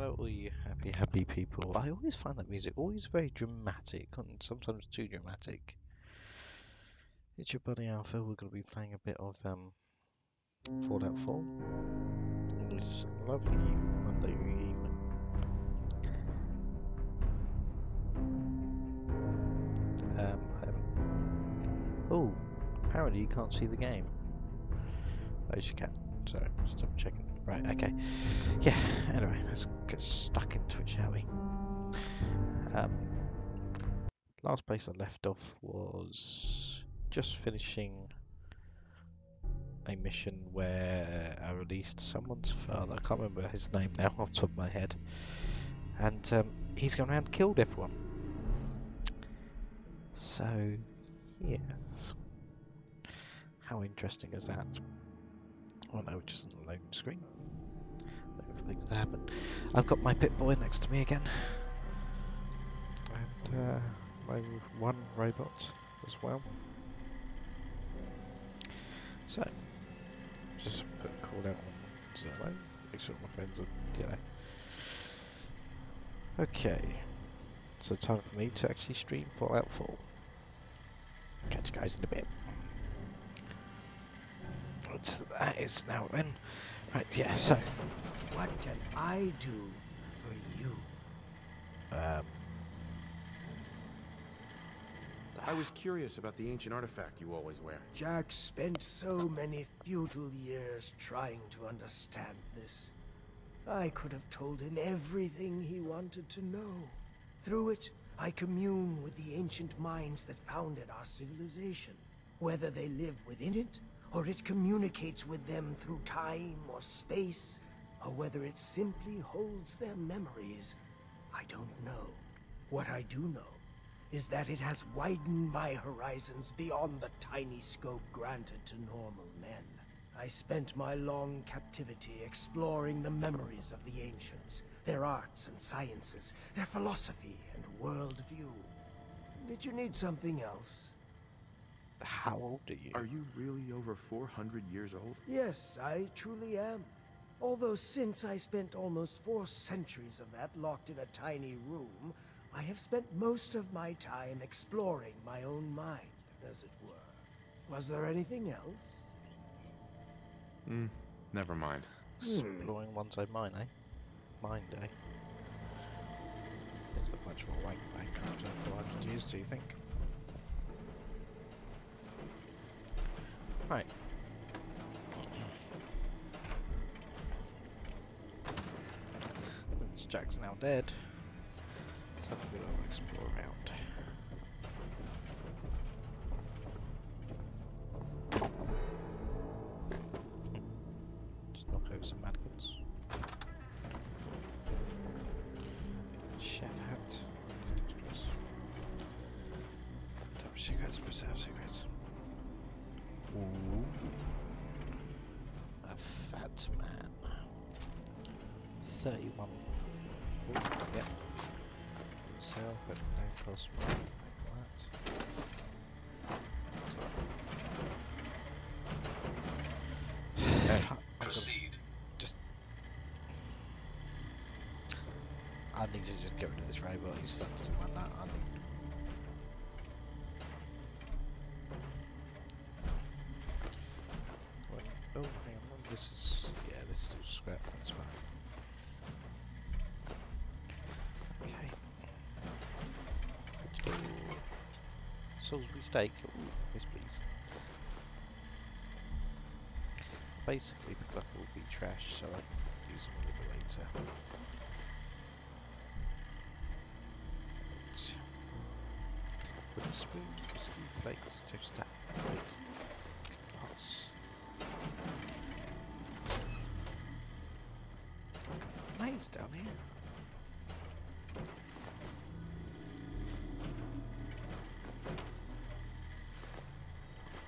Hello, all you happy people. I always find that music always very dramatic, and sometimes too dramatic. It's your buddy Alpha. We're going to be playing a bit of Fallout 4 on this lovely Monday evening. Oh, apparently you can't see the game. Oh, yes, you can. So, just double checking. Right, okay. Yeah, anyway, let's get stuck into it, shall we? Last place I left off was just finishing a mission where I released someone's father. I can't remember his name now off the top of my head. And he's gone around and killed everyone. So, yes. How interesting is that? Oh no, just on the loading screen. Looking for things to happen. I've got my Pip-Boy next to me again. And my one robot as well. So, just put a call out on Zello. Make sure my friends are, Okay. So time for me to actually stream Fallout 4. Catch you guys in a bit. But that is now then. Right, yeah, so... What can I do for you? I was curious about the ancient artifact you always wear. Jack spent so many futile years trying to understand this. I could have told him everything he wanted to know. Through it, I commune with the ancient minds that founded our civilization. Whether they live within it, or it communicates with them through time or space, or whether it simply holds their memories, I don't know. What I do know is that it has widened my horizons beyond the tiny scope granted to normal men. I spent my long captivity exploring the memories of the ancients, their arts and sciences, their philosophy and worldview. Did you need something else? How old are you? Are you really over 400 years old? Yes, I truly am. Although since I spent almost 4 centuries of that locked in a tiny room, I have spent most of my time exploring my own mind, as it were. Was there anything else? Never mind. Exploring one's own mind, eh? Mind, eh? It's not much of a wank back after 400 years, do you think? Right. Since Jack's now dead, so we'll explore around. Just knock over some mannequins. Chef hat. Top cigarettes, preserve cigarettes. Ooh. A fat man. 31. Ooh, yep. Himself at no cost more like that. Proceed. I need to just get rid of this robot. He's starting to do my nut. I need. Oh, hang on. This is all scrap. That's fine. Okay. Salisbury steak. Ooh, yes, please. Basically, pick up all the trash so I can use them a little later. Wooden spoon, whiskey, plates, toaster, plate, pots. It's like a maze down here.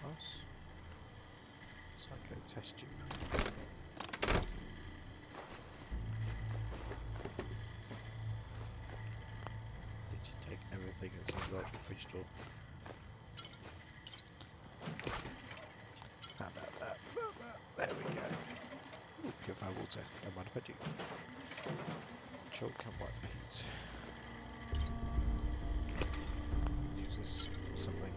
Pots. Psycho test tube. Did you take everything that's in the fridge door? How about that? There we go. Ooh, purified water. Don't mind if I do. Shotgun white paint. Use this for something.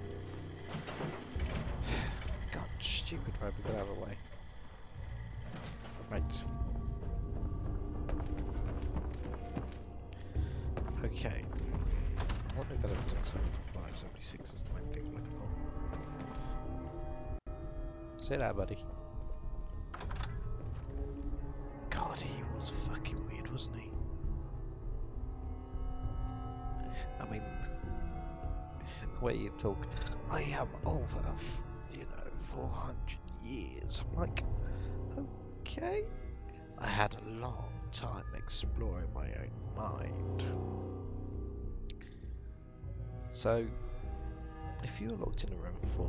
God, stupid road, get out of the way. Right. Okay. I wonder if that looks like 576 is the main thing I'm looking for. Say that, buddy. God, he was fucking weird, wasn't he? I mean, the way you talk, I am over, 400 years. I'm like, okay. I had a long time exploring my own mind. So, if you were locked in a room for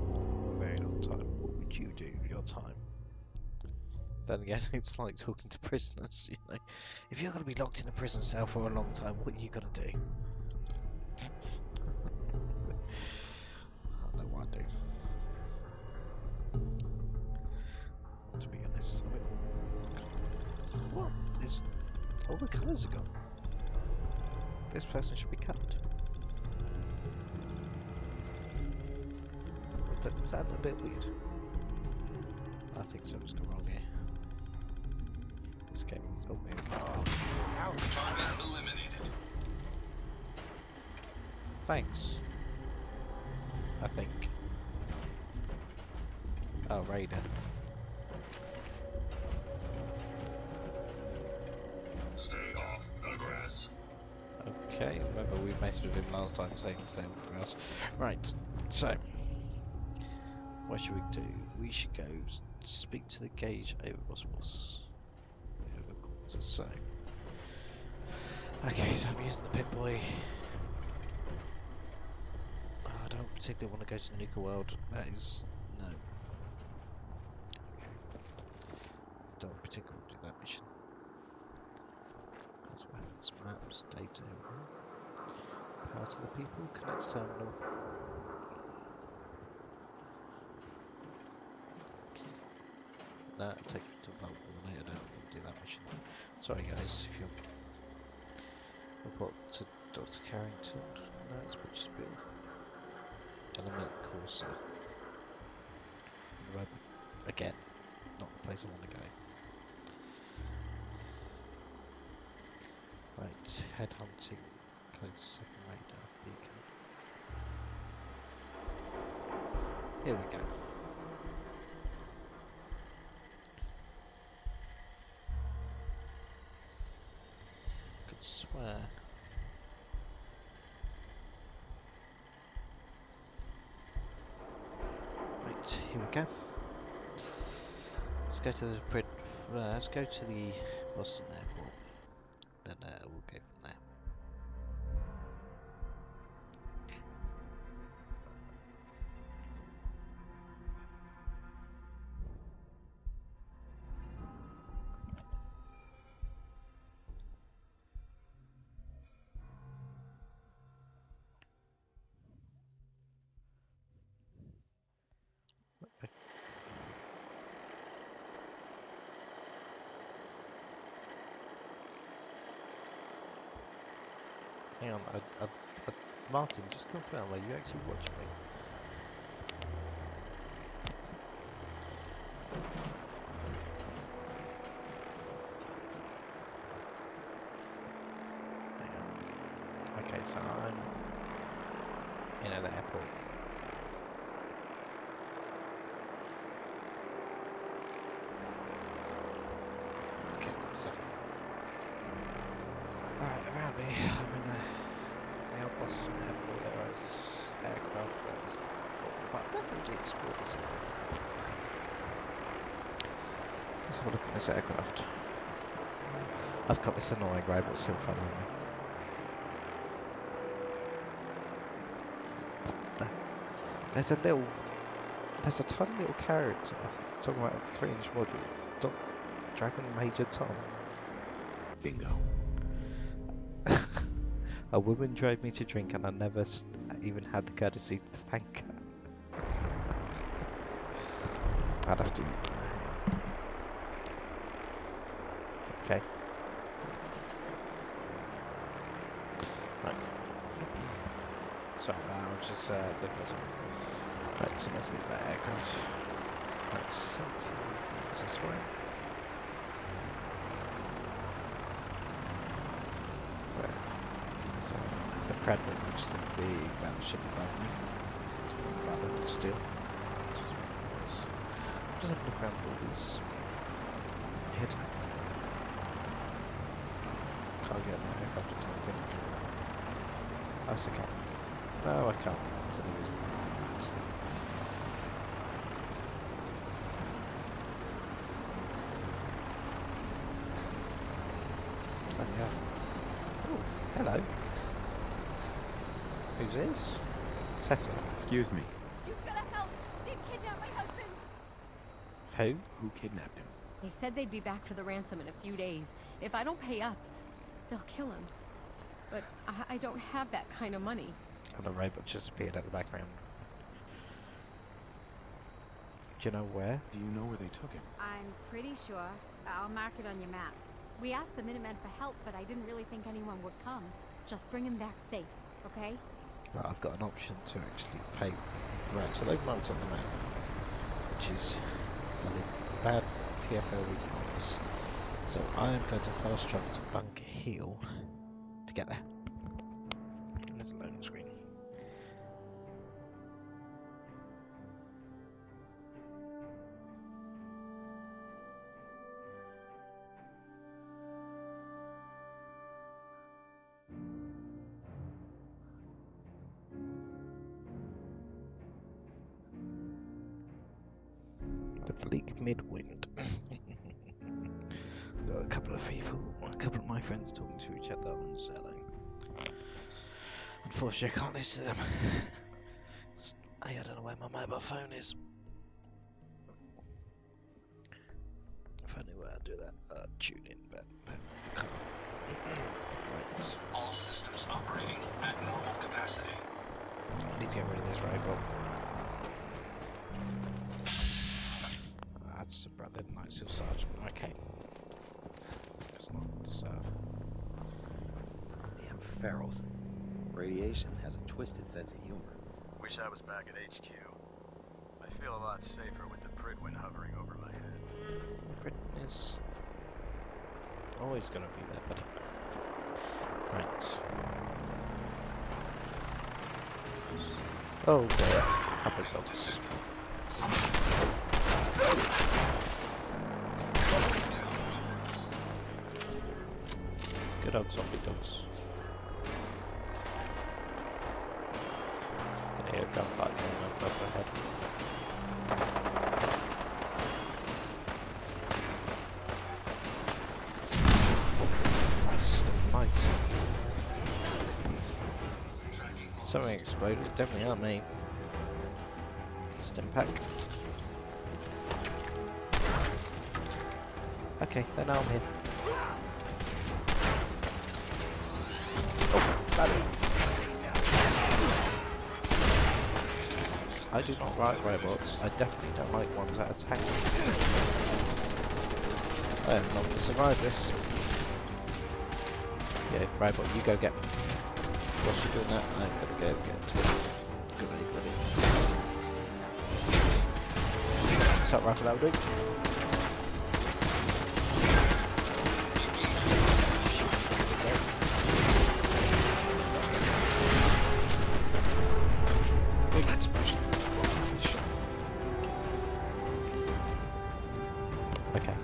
a very long time, what would you do with your time? Then again, it's like talking to prisoners, If you're going to be locked in a prison cell for a long time, what are you going to do? I don't know what I'd do. To be honest, I mean, what is... all the colours are gone. This person should be coloured. Is that a bit weird? I think something's gone wrong here. This game is oh, Target eliminated. Thanks. I think. Oh, Raider. Stay off the grass. Okay, remember we messed with him last time saying to stay off the grass. Right, so what should we do? We should go speak to the gauge over what's so. Okay, so I'm using the Pip-Boy. Oh, I don't particularly want to go to Nuka World. That is no. Okay. Don't particularly want to do that mission. That's what happens. Maps, data. Power to the people. Connect terminal. No, take it to Vault Warning. I don't want to do that mission. Sorry guys, if you're report to Dr. Carrington. No, it's Bridgesville. Element Corsa. Web. Again, not the place I want to go. Right, headhunting. Close second radar beacon. Here we go. Could swear. Right, here we go. Let's go to the let's go to the Boston Airport. Then we'll go from there. Hang on, Martin, just confirm, are you actually watching me? Hang on. Okay, so I'm in at the airport. Okay, so alright, around me, I'm in the Boston Airport. There is aircraft that is cool, but I've never really explored this aircraft before. Let's have a look at this aircraft. I've got this annoying robot still following me. There's a tiny little character talking about a 3-inch module. Dragon Major Tom. Bingo. A woman drove me to drink and I never even had the courtesy to thank her. I'd have to... Okay. was just looking at something. Right, so let's leave that aircraft. Right, 17 minutes this way. Right. So the Predator, which is the big battleship above me. Rather still. This is what it was. Just have a look around all these hidden. Can't get my aircraft, I don't think. Yes, I can. No, I can't. So oh, yeah. Oh, hello. Who's this? Settle. Excuse me. You've gotta help! They've kidnapped my husband! Who? Who kidnapped him? They said they'd be back for the ransom in a few days. If I don't pay up, they'll kill him. But I don't have that kind of money. And the robot just appeared at the background. Do you know where? Do you know where they took him? I'm pretty sure. I'll mark it on your map. We asked the Minutemen for help, but I didn't really think anyone would come. Just bring him back safe, okay? Right, I've got an option to actually pay. Right, so they've marked on the map, which is a bad TFL region office. So I am going to fast travel to Bunker Hill to get there. There's a loading screen. The bleak midwind. Got a couple of people, a couple of my friends talking to each other on Zello. Unfortunately, I can't listen to them. I don't know where my mobile phone is. If I knew where I'd do that, I'd tune in, but I can't. Right. All systems operating at normal capacity. I need to get rid of this robot. That's a brother, Night Seal Sergeant. Okay. That's not to serve. Damn ferals. Radiation has a twisted sense of humor. Wish I was back at HQ. I feel a lot safer with the Prydwen hovering over my head. Britain is always going to be there, buddy. Right. Oh, there. Couple of dogs. Good old zombie dogs. Can hear a gunfight going on above my head. Christ almighty. Something exploded, definitely not me. Stim pack. Okay, then now I'm here. Oh, bloody. I do not like robots. I definitely don't like ones that attack me. I am not to survive this. Yeah, robot, you go get me. Whilst you're doing that, I'm gonna go get to it. Good, buddy. What's up, Rafa? That'll do. Okay.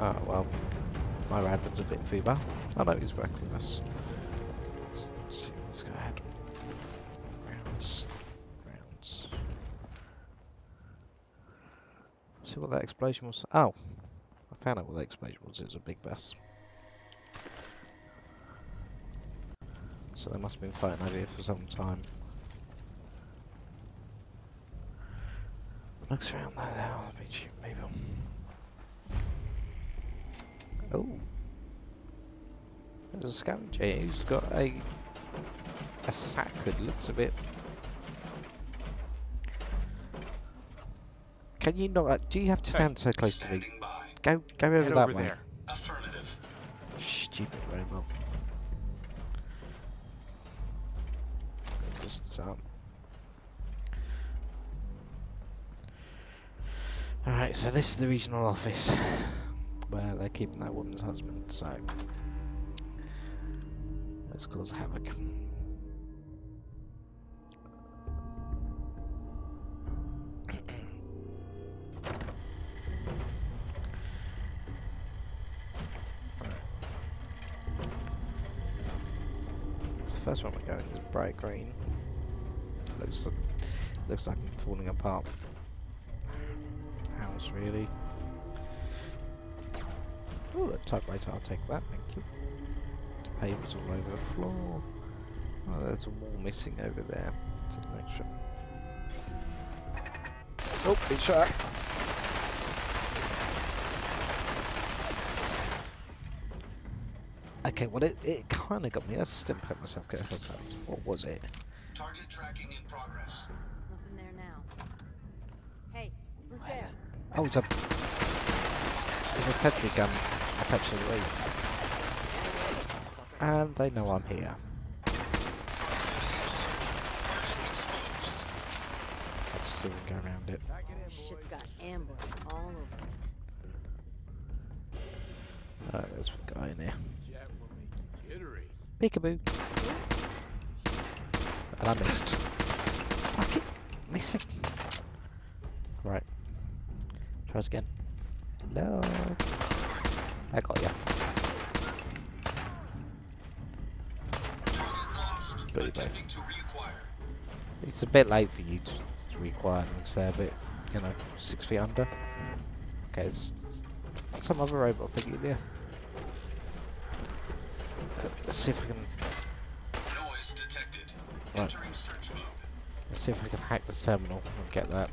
Oh well, my Radman's a bit feeble. I know he's working with us. Let's see, let's go ahead. Rounds. See what that explosion was. Oh, I found out what that explosion was. It was a big bus. So they must have been fighting over here for some time. Looks around there now, maybe. Oh. There's a scavenger who's got a sack that looks a bit. Can you not? Do you have to stand so close to me? Go over that way. Affirmative. Stupid robot. up. Alright, so this is the regional office where they're keeping that woman's husband, so let's cause havoc. The first one we're going is bright green. Looks like I'm falling apart. House, really? Oh, the typewriter, I'll take that, thank you. The papers all over the floor. Oh, there's a wall missing over there. That's an extra. Oh, big shot. Okay, well it kind of got me. Let's still put myself get ourselves. What was it? Target tracking in progress. Nothing there now. Hey, who's there? Oh, it's a sentry gun attached to the roof. And they know I'm here. Let's see if we can go around it. Shit's got ambush all over it. There's a guy in here. Chat will make you jittery. Peekaboo. And I missed. I keep missing. Right. Try this again. No. I got ya. Got you both. It's a bit late for you to reacquire them because they're a bit, 6 feet under. Okay, there's some other robot thingy there. Let's see if I can. Noise detected. Right. Entering search mode. Let's see if I can hack the terminal and get that.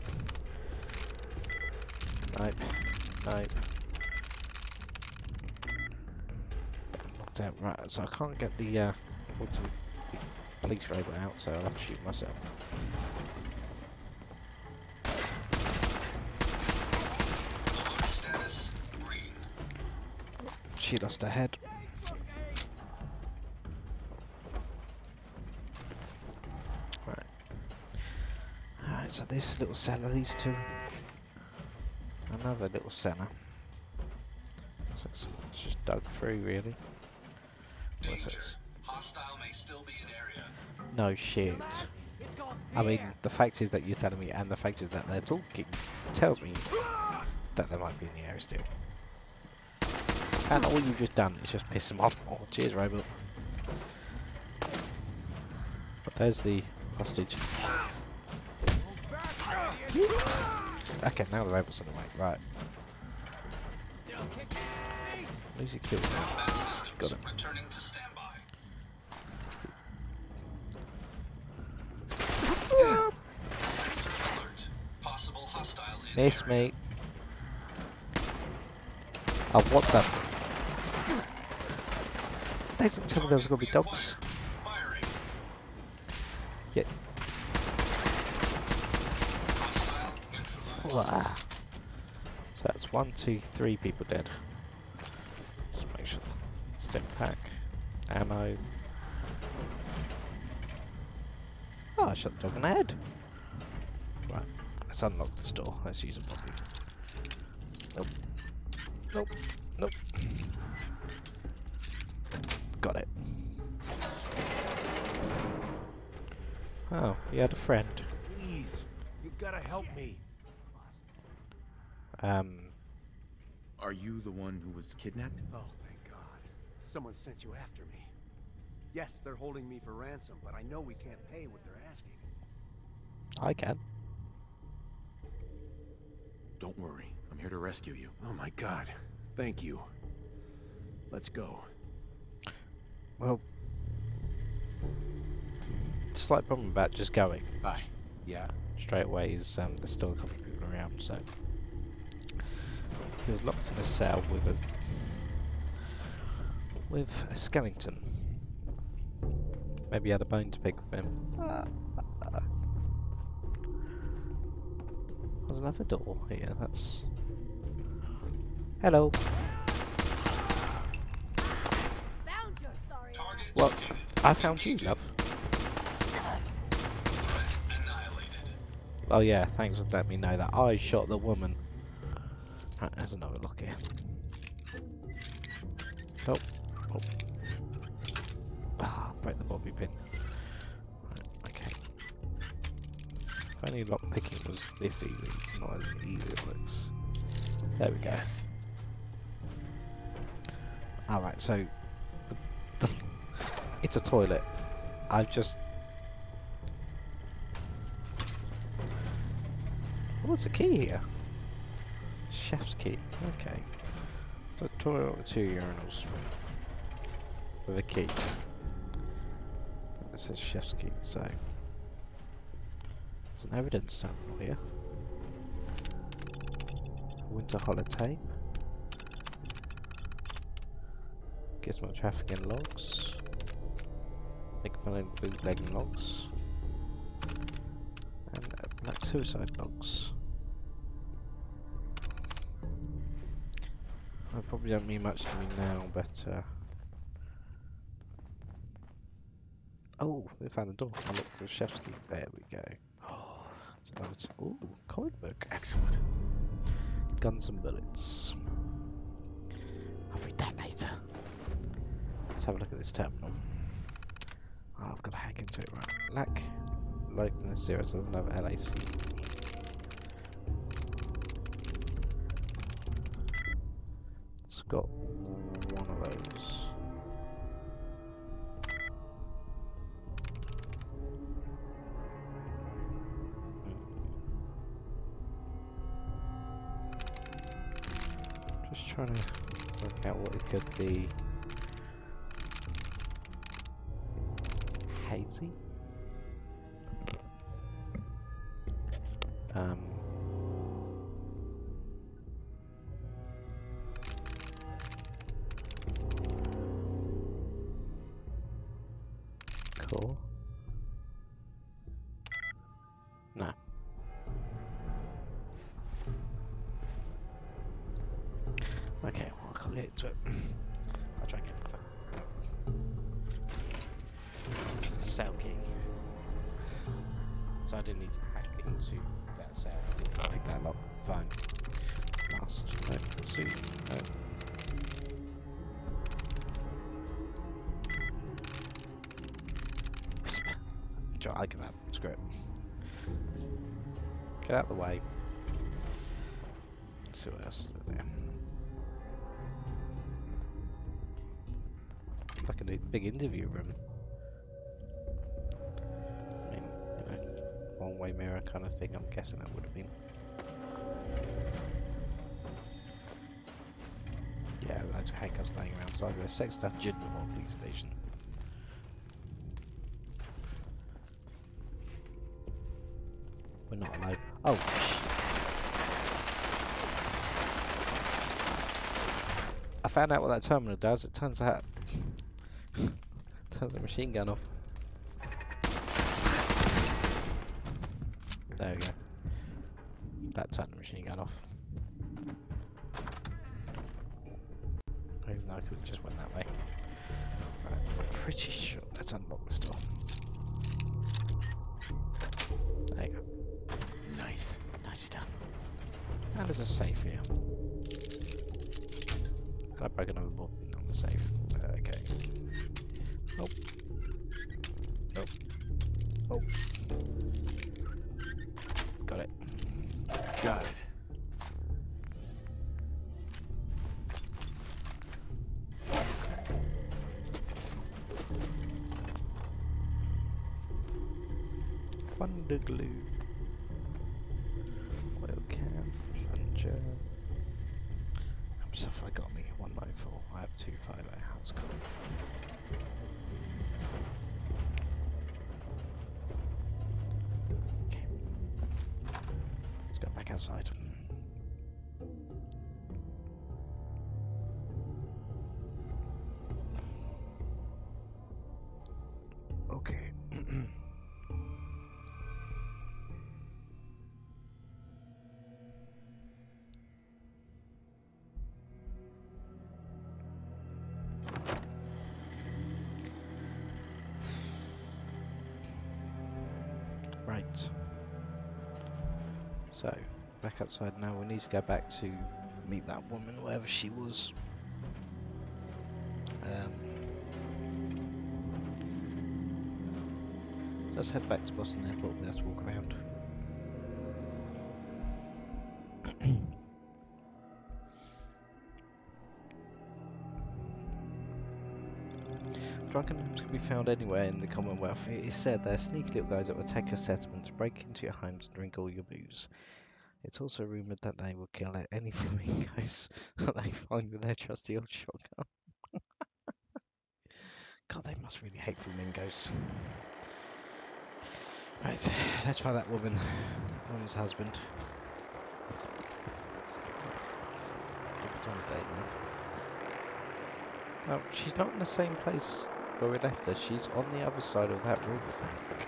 Nope. Nope. Locked out. Right, so I can't get the ultimate police robot out, so I'll have to shoot myself. Alert status green. She lost her head. Right. Alright, so this little cellar leads to another little cellar. So it's just dug through, really. What's Danger. this? Hostile may still be in area. No shit. I mean, the fact is that you're telling me, and the fact is that they're talking, tells me that they might be in the area still. And all you've just done is just piss them off. Oh, cheers, robot. But there's the hostage. Okay, now the robot's on the way. Right. Who's he killed now? Combat systems Got him. returning to standby. Sensor alert. Possible hostile in Miss area. me. Oh, what the? They didn't tell me there was going to be dogs. Firing. Yeah. Hostile neutralized. Wow. So that's 1, 2, 3 people dead. Let's make sure. Step pack. Ammo. Oh, I shot the dog in the head. Right. Let's unlock this door. Let's use it properly. Nope. Nope. Nope. Got it. Oh, he had a friend. Please, you've got to help me. Are you the one who was kidnapped? Oh, thank God. Someone sent you after me. Yes, they're holding me for ransom, but I know we can't pay what they're asking. I can. Don't worry, I'm here to rescue you. Oh my God. Thank you. Let's go. Well, slight problem about just going Hi. Yeah. straight away is there's still a couple of people around, so he was locked in a cell with a skeleton. Maybe he had a bone to pick with him. There's another door here. That's hello. Found your sorry ass. Target Well, located. I found you, love. Oh yeah, thanks for letting me know that I shot the woman. Right, there's another lock here. Oh, oh. Ah, break the bobby pin. Right, okay. If only lock picking was this easy, it's not as easy as it looks. There we go. Yes. Alright, so it's a toilet. I've just... Oh, what's a key here? Chef's key. Okay. So a toilet with 2 urinals. With a key. It says chef's key, so... There's an evidence terminal here. Winter holotape. Gizmo trafficking logs. Nickman bootlegging logs. And black suicide logs. They probably don't mean much to me now, but oh, they found the door. I look for the chef's key. There we go. Oh, it's another ooh, comic book. Excellent. Guns and bullets. I'll read that later. Let's have a look at this terminal. Oh, I've got to hack into it, right? Lack likeness 0 doesn't have LAC. It's got one of those. Just trying to work out what it could be. Hazy? Cool. No. Okay, well, I can't get into it. I'll try and get it. Cell key. So I didn't need to hack into that cell. I didn't pick that up. Fine. Last. No. See. No. Whisper. I give up. Screw it. Get out of the way. Let's see what else is there. It's like a big interview room. I mean, you know, one-way mirror kind of thing. I'm guessing that would have been. Yeah, loads of handcuffs laying around. So either a sex dungeon or a police station. We're not alone. Oh, I found out what that terminal does. It turns out turns the machine gun off. There we go. That turned the machine gun off. Even though I could have just went that way. Right, I'm pretty sure. Let's unlock this door. There you go. Nice. Nicely done. And there's a safe here. Can I break another board on the safe? Okay. Nope. Nope. Oh. Got it. Got it. Wonder glue. Oil can. Plunger. How much stuff I got me? 194. I have 258. That's cool. Okay. Let's go back outside. Okay. Right. So, back outside now. We need to go back to meet that woman, wherever she was. Let's head back to Boston Airport. We have to walk around. Drunken homes can be found anywhere in the Commonwealth. It is said they're sneaky little guys that will attack your settlements, break into your homes, and drink all your booze. It's also rumoured that they will kill any flamingos that they find with their trusty old shotgun. God, they must really hate flamingos. Right, let's find that woman's husband. No, she's not in the same place where we left her. She's on the other side of that riverbank.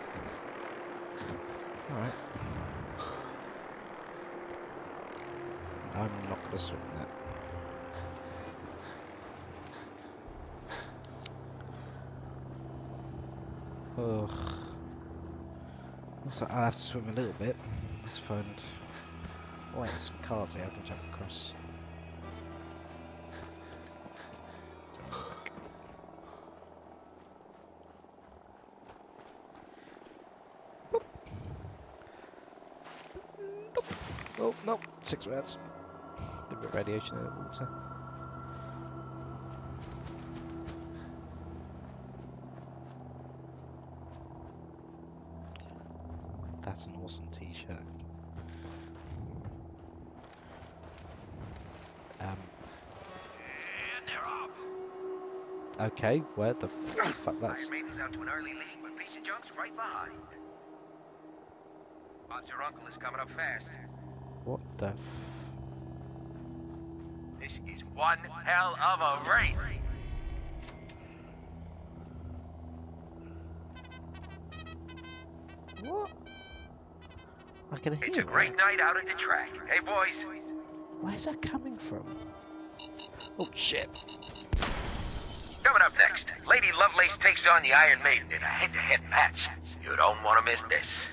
Alright. I'm not going to swim that. Ugh. Also, I'll have to swim a little bit. Let's find... Oh wait, there's some cars here I can jump across. Oh, no, 6 rats. A bit of radiation in the water. That's an awesome t-shirt. And they're off. Okay, where the fuck that's... Iron Maiden's out to an early lead, but Piece of Junk's right behind. Odds your uncle is coming up fast. What the This is one hell of a race. What? I can hear It's a great night out at the track. Hey, boys. Where's that coming from? Oh, shit. Coming up next, Lady Lovelace takes on the Iron Maiden in a head-to-head match. You don't want to miss this.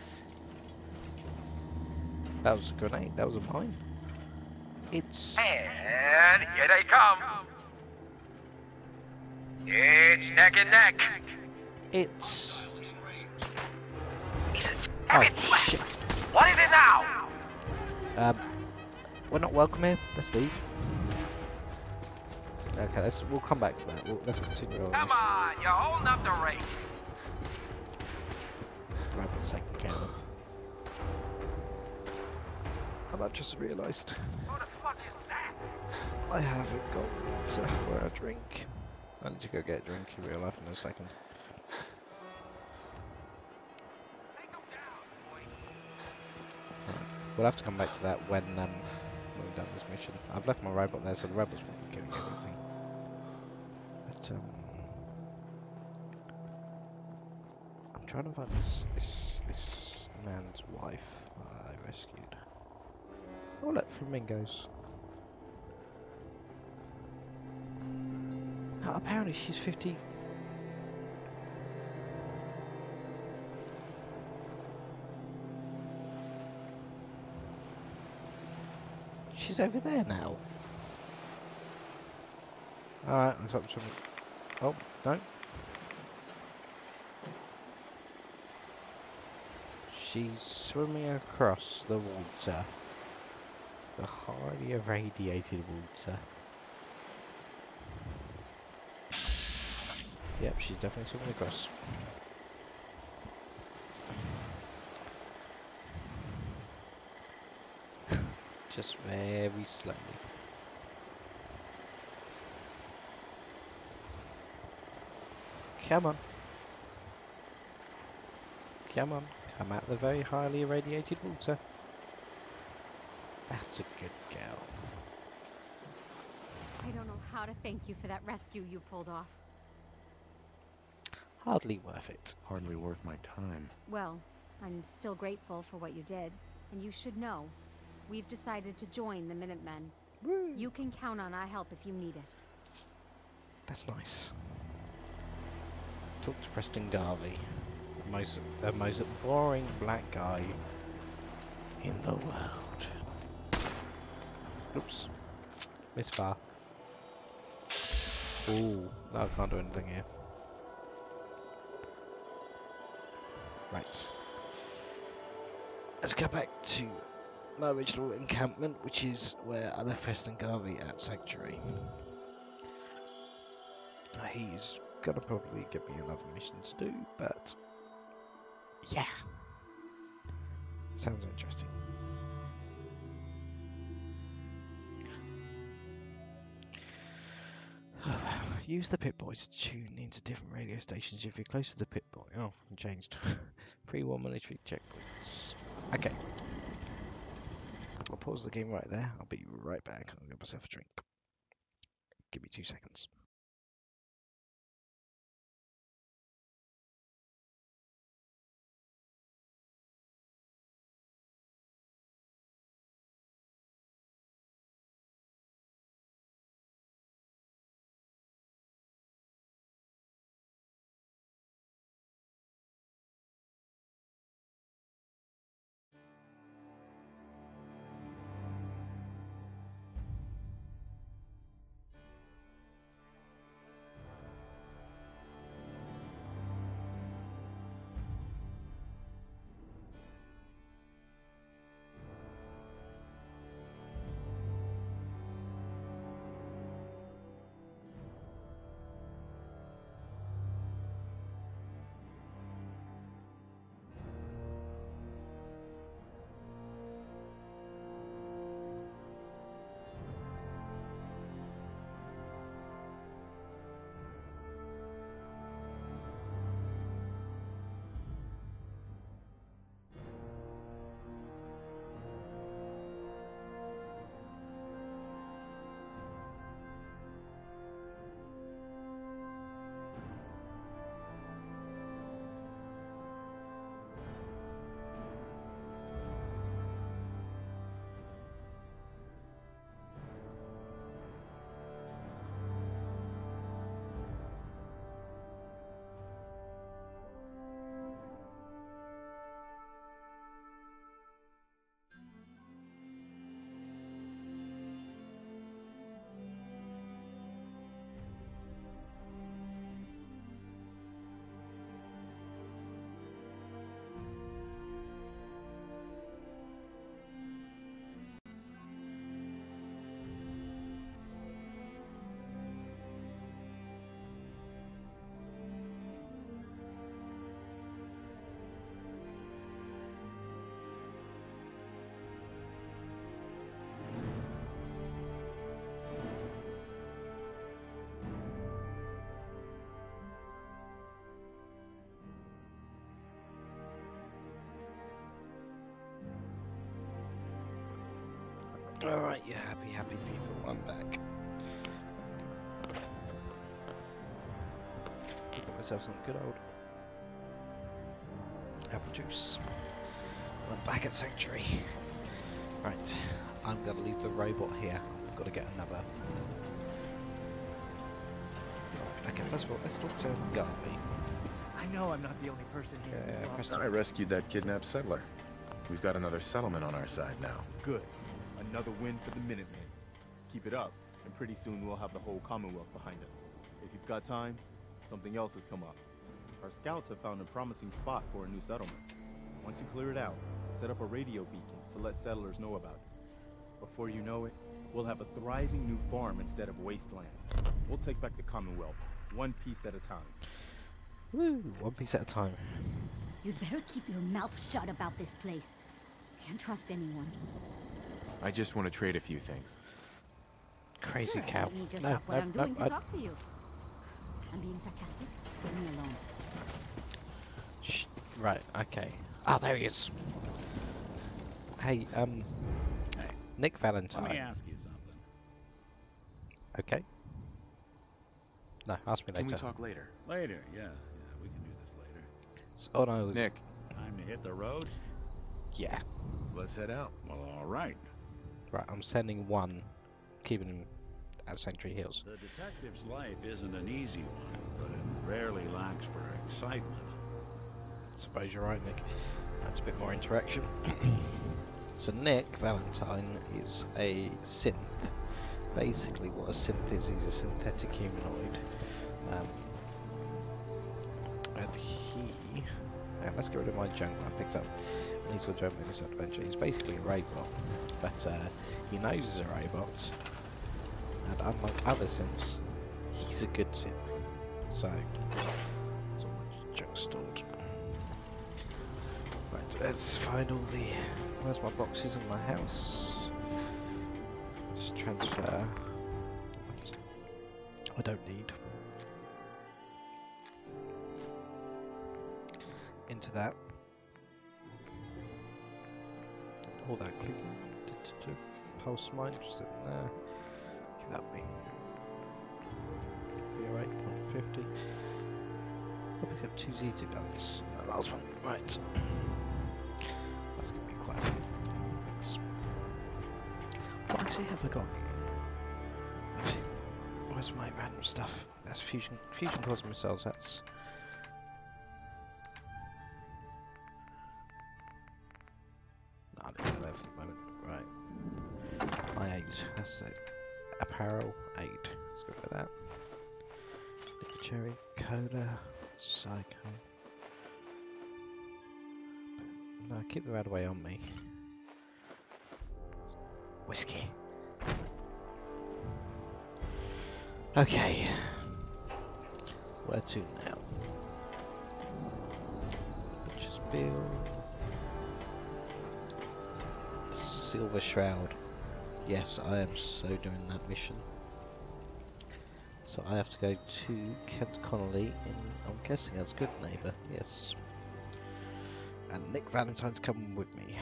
That was a grenade. That was a mine. It's... And here they come. It's neck and neck. It's... He's a Oh, damn shit. What is it now? We're not welcome here. Let's leave. Okay, we'll come back to that. Let's continue on. Come on, you're holding up the race. Right, 1 second, camera. And I've just realised What the fuck is that? I haven't got water where I drink. I need to go get a drink in real life in a second. Take him down, boy. We'll have to come back to that when we've done this mission. I've left my robot there, so the robot's probably doing everything. But I'm trying to find this man's wife I rescued. Oh look, flamingos. Oh, apparently she's 50. She's over there now. Alright, I'm something. Oh, no. She's swimming across the water. The highly irradiated water. Yep, she's definitely swimming across. Just very slowly. Come on. Come on. Come out the very highly irradiated water. That's a good girl. I don't know how to thank you for that rescue you pulled off. Hardly worth it. Hardly worth my time. Well, I'm still grateful for what you did, and you should know, we've decided to join the Minutemen. Woo. You can count on our help if you need it. That's nice. Talk to Preston Garvey. The most boring black guy in the world. Oops. Misfire. Ooh, no, I can't do anything here. Right. Let's go back to my original encampment, which is where I left Preston Garvey at Sanctuary. He's gonna probably give me another mission to do, but yeah, sounds interesting. Use the Pip-Boys to tune into different radio stations if you're close to the Pip-Boy. Oh, changed. Pre-war military checkpoints. Okay. I'll pause the game right there. I'll be right back. I'll get myself a drink. Give me 2 seconds. Alright, you happy people, I'm back. Got myself some good old apple juice. And I'm back at Sanctuary. Right, I'm gonna leave the robot here. I've got to get another. Okay, first of all, let's talk to Garvey. I know I'm not the only person here. who's lost I rescued that kidnapped settler. We've got another settlement on our side now. Good. Another win for the Minutemen. Keep it up, and pretty soon we'll have the whole Commonwealth behind us. If you've got time, something else has come up. Our scouts have found a promising spot for a new settlement. Once you clear it out, set up a radio beacon to let settlers know about it. Before you know it, we'll have a thriving new farm instead of wasteland. We'll take back the Commonwealth, one piece at a time. Woo, one piece at a time. You'd better keep your mouth shut about this place. Can't trust anyone. I just want to trade a few things. Crazy Sure, cow. let me just No, stop what I'm doing to I... talk to you. I'm being sarcastic. Leave me alone. Shh. Right, okay. Ah, there he is. Hey, Nick Valentine. Let me ask you something. Okay. No, ask me later. Can we talk later? Later, yeah, we can do this later. Oh no. Nick, Time to hit the road? Yeah. let's head out. Well, all right. Right, I'm sending one, keeping him at Sanctuary Hills. The detective's life isn't an easy one, but it rarely lacks for excitement. Suppose you're right, Nick. That's a bit more interaction. So Nick Valentine is a synth. Basically, what a synth is, he's a synthetic humanoid. And he... let's get rid of my junk that I picked up. And he's going to jump in this adventure. He's basically a robot, but he knows he's a robot. And unlike other synths, he's a good synth. So, that's all my junk stored. Right, let's find all the... Where's my boxes in my house? Just transfer. I don't need. Into that. All that clicking. Pulse mine just in there. Give that me. BO8.50. I picked up 2 Zeta guns. That last one. Right. That's going to be quite a few things. What actually have I got? Actually, where's my random stuff? That's fusion plasma missiles. That's... No, I don't know that for the moment. Right. My 8. That's it. Apparel 8. Let's go for that. Liquid cherry, cola, psycho. No, keep the rat away on me. Whiskey. Okay. Where to now? Butcher's Bill. Silver Shroud. Yes, I am so doing that mission. So I have to go to Kent Connolly in, I'm guessing that's Good Neighbour, yes. And Nick Valentine's coming with me.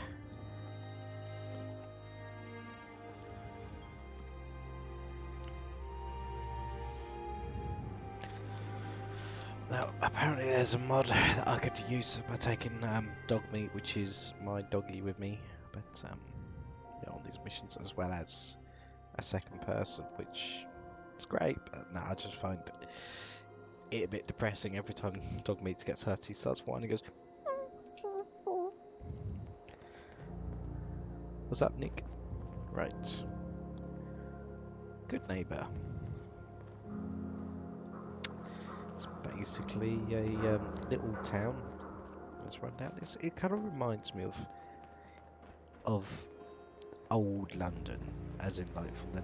Now, apparently there's a mod that I could use by taking dog meat, which is my doggy with me, but yeah, on these missions, as well as a second person, which is great, but no, I just find it a bit depressing. Every time dog meat gets hurt, he starts whining and goes, "What's up, Nick?" Right. Good Neighbour. It's basically a little town that's run down. It kind of reminds me of old London, as in like from the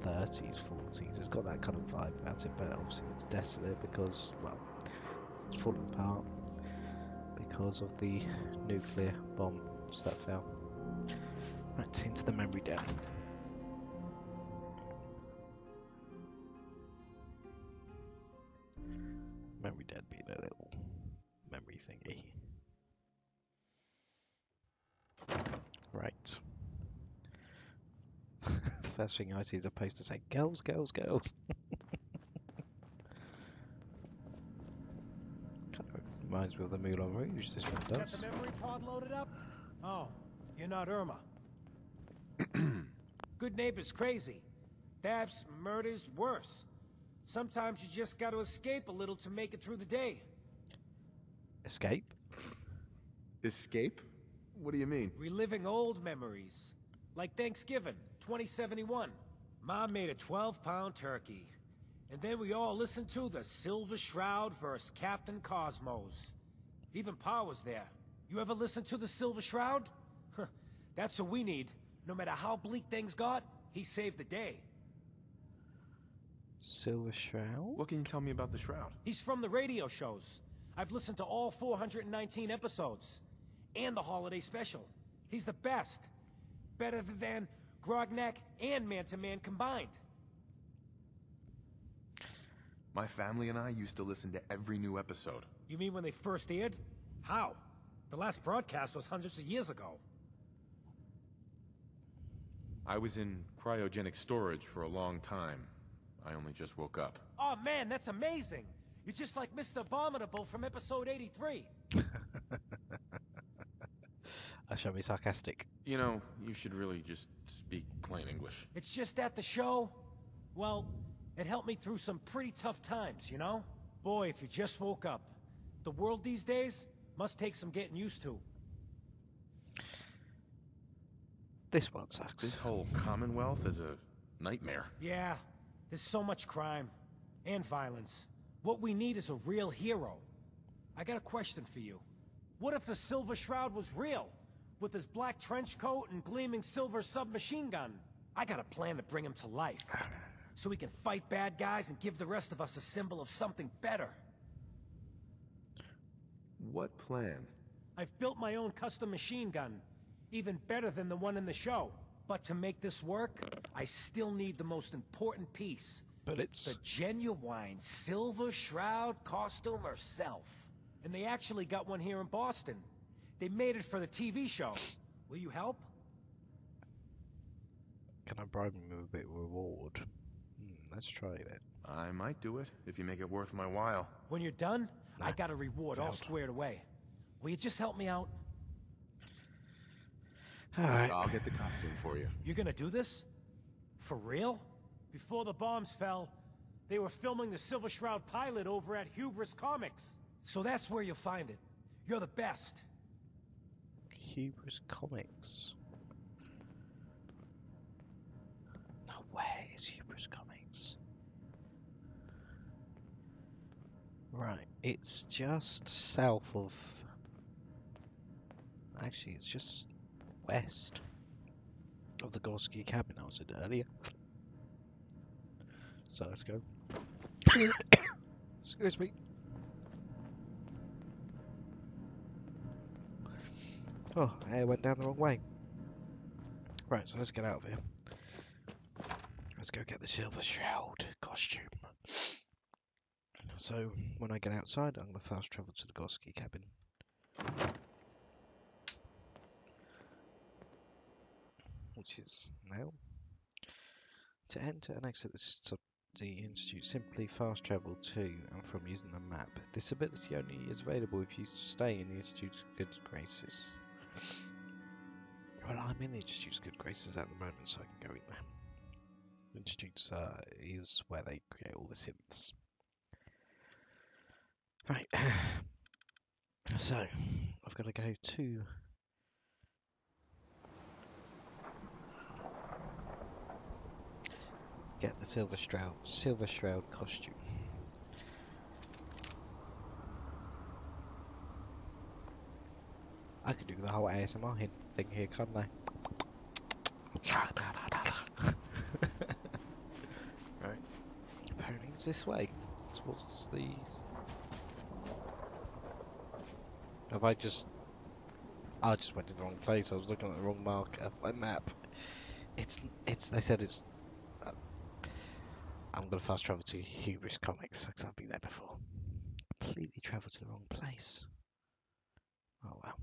30s, 40s. It's got that kind of vibe about it, but obviously it's desolate because, well, it's fallen apart because of the nuclear bombs that fell. Right, into the memory den. Memory den being a little memory thingy. Right. The first thing I see is a poster saying, "Girls, girls, girls." Kind of reminds me of the Moulin Rouge, this one does. Got the memory pod loaded up? Oh, you're not Irma. Good Neighbor's crazy. Thefts, murders, worse. Sometimes you just gotta escape a little to make it through the day. Escape? Escape? What do you mean? Reliving old memories. Like Thanksgiving, 2071. Mom made a 12-pound turkey. And then we all listened to the Silver Shroud vs. Captain Cosmos. Even Pa was there. You ever listen to the Silver Shroud? That's what we need. No matter how bleak things got, he saved the day. Silver Shroud? What can you tell me about the Shroud? He's from the radio shows. I've listened to all 419 episodes. And the holiday special. He's the best. Better than Grognak and Man-to-Man combined. My family and I used to listen to every new episode. You mean when they first aired? How? The last broadcast was hundreds of years ago. I was in cryogenic storage for a long time. I only just woke up. Oh man, that's amazing! You're just like Mr. Abominable from episode 83. I shall be sarcastic. You know, you should really just speak plain English. It's just that the show, well, it helped me through some pretty tough times, you know? Boy, if you just woke up. The world these days must take some getting used to. This one sucks. This whole Commonwealth is a nightmare. Yeah, there's so much crime and violence. What we need is a real hero. I got a question for you. What if the Silver Shroud was real? With his black trench coat and gleaming silver submachine gun? I got a plan to bring him to life. So we can fight bad guys and give the rest of us a symbol of something better. What plan? I've built my own custom machine gun. Even better than the one in the show. But to make this work, I still need the most important piece. Bullets. The genuine Silver Shroud costume herself. And they actually got one here in Boston. They made it for the TV show. Will you help? Can I bribe him with a bit of reward? Let's try that. I might do it, if you make it worth my while. When you're done, Nah, I got a reward all squared away. Will you just help me out? Alright. I'll get the costume for you. You're gonna do this? For real? Before the bombs fell, they were filming the Silver Shroud pilot over at Hubris Comics. So that's where you'll find it. You're the best. Hubris Comics. No way, it's Hubris Comics. Right, it's just south of... Actually, it's just west of the Gorski cabin I was in earlier. So let's go. Excuse me. Oh, I went down the wrong way. Right, so let's get out of here. Let's go get the Silver Shroud costume. So, when I get outside, I'm going to fast travel to the Gorski cabin. Which is now. To enter and exit the Institute, simply fast travel to and from using the map. This ability only is available if you stay in the Institute's good graces. Well, I'm in the Institute's good graces at the moment, so I can go in there. The Institute is where they create all the synths. Right, so I've got to go to get the Silver Shroud costume. I could do the whole ASMR thing here, couldn't I? Right. Apparently it's this way. Towards the... Have I just... I just went to the wrong place. I was looking at the wrong marker of my map. They said it's... I'm going to fast travel to Hubris Comics, because I've been there before. Completely travelled to the wrong place. Oh well.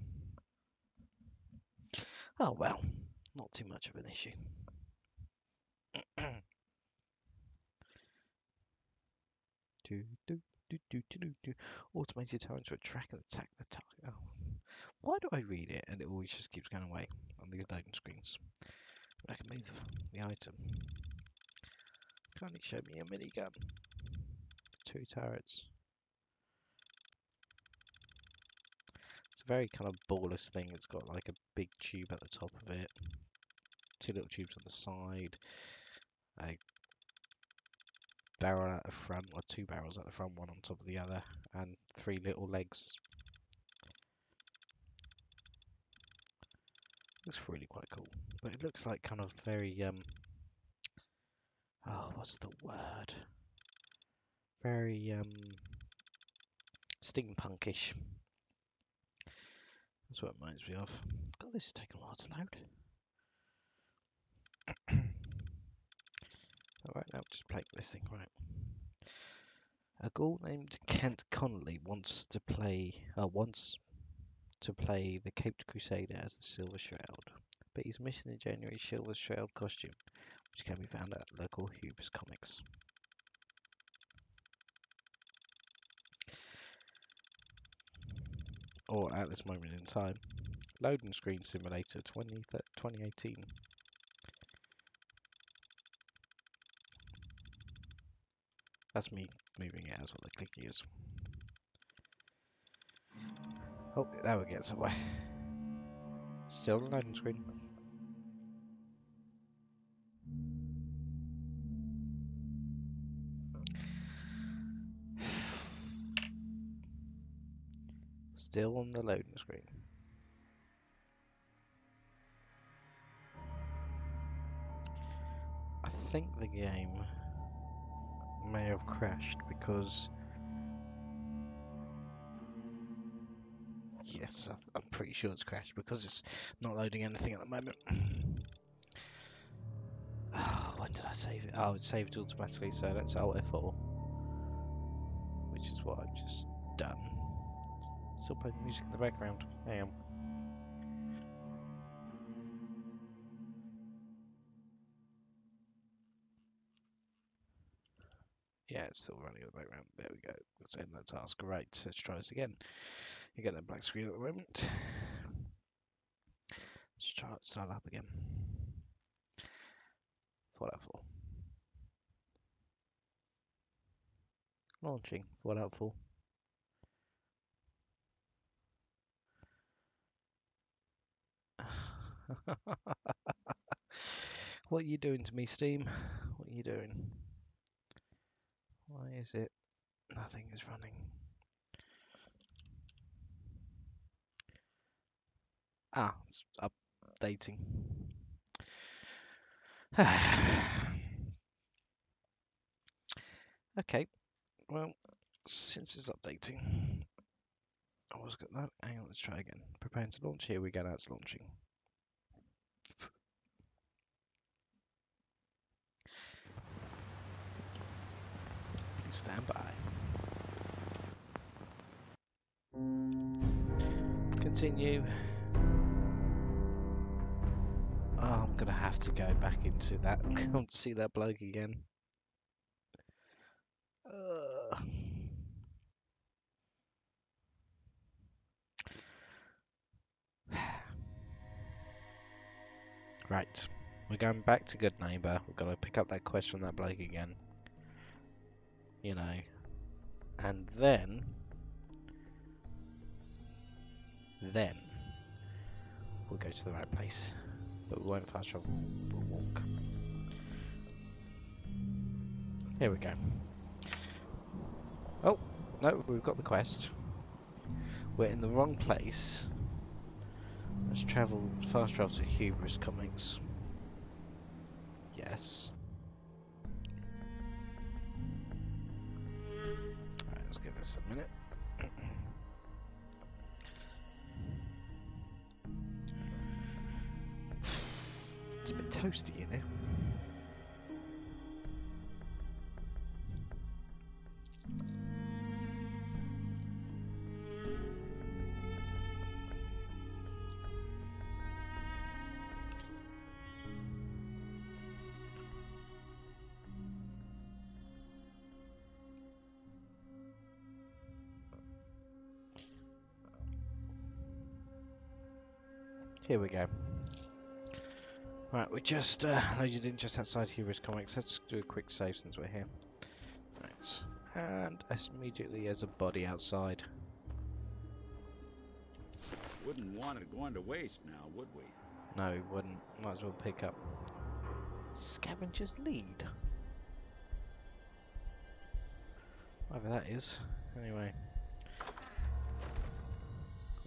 Oh well. Not too much of an issue. Automated turrets to track and attack the target. Oh. Why do I read it and it always just keeps going away on these loading screens? But I can move the item. Kindly show me a minigun. 2 turrets. It's a very kind of ballless thing. It's got like a big tube at the top of it, 2 little tubes on the side, a barrel at the front, or 2 barrels at the front, one on top of the other, and 3 little legs. Looks really quite cool, but it looks like kind of very oh, what's the word? Very steampunkish. That's what it reminds me of. God, this is taking a while to load. Alright, now just play this thing, right. A ghoul named Kent Connolly wants to play the Caped Crusader as the Silver Shroud, but he's missing the January Silver Shroud costume, which can be found at local Hubris Comics. Or at this moment in time. Loading Screen Simulator 2018. That's me moving it as what the clicky is. Oh, now it gets away. Still on loading screen. Still on the loading screen. I think the game may have crashed because... Yes, I'm pretty sure it's crashed because it's not loading anything at the moment. Oh, when did I save it? Oh, it saved automatically, so let's Alt F4. Which is what I've just done. Still playing music in the background. Hang on. Yeah, it's still running in the background. There we go. Let's end that task. Right, let's try this again. You get that black screen at the moment. Let's try it, start up again. Fallout 4. Launching Fallout 4. What are you doing to me, Steam? What are you doing? Why is it nothing is running? Ah, it's updating. Okay, well, since it's updating, I was got that. Hang on, let's try again. Preparing to launch. Here we go. Now it's launching. Please stand by. Continue. Oh, I'm gonna have to go back into that. Come to see that bloke again. Right, we're going back to Good Neighbor. We're gonna pick up that quest from that bloke again. You know, and then we'll go to the right place. But we won't fast travel. We'll walk. Here we go. Oh no, we've got the quest. We're in the wrong place. Let's fast travel to Hubris Comics. Yes. Alright, let's give this a minute. It's a bit toasty in there. Here we go. Right, we just loaded in just outside Hubris Comics. Let's do a quick save since we're here. Right, and as immediately as a body outside. Wouldn't want it going to waste now, would we? No, we wouldn't. Might as well pick up Scavenger's Lead. Whatever that is. Anyway.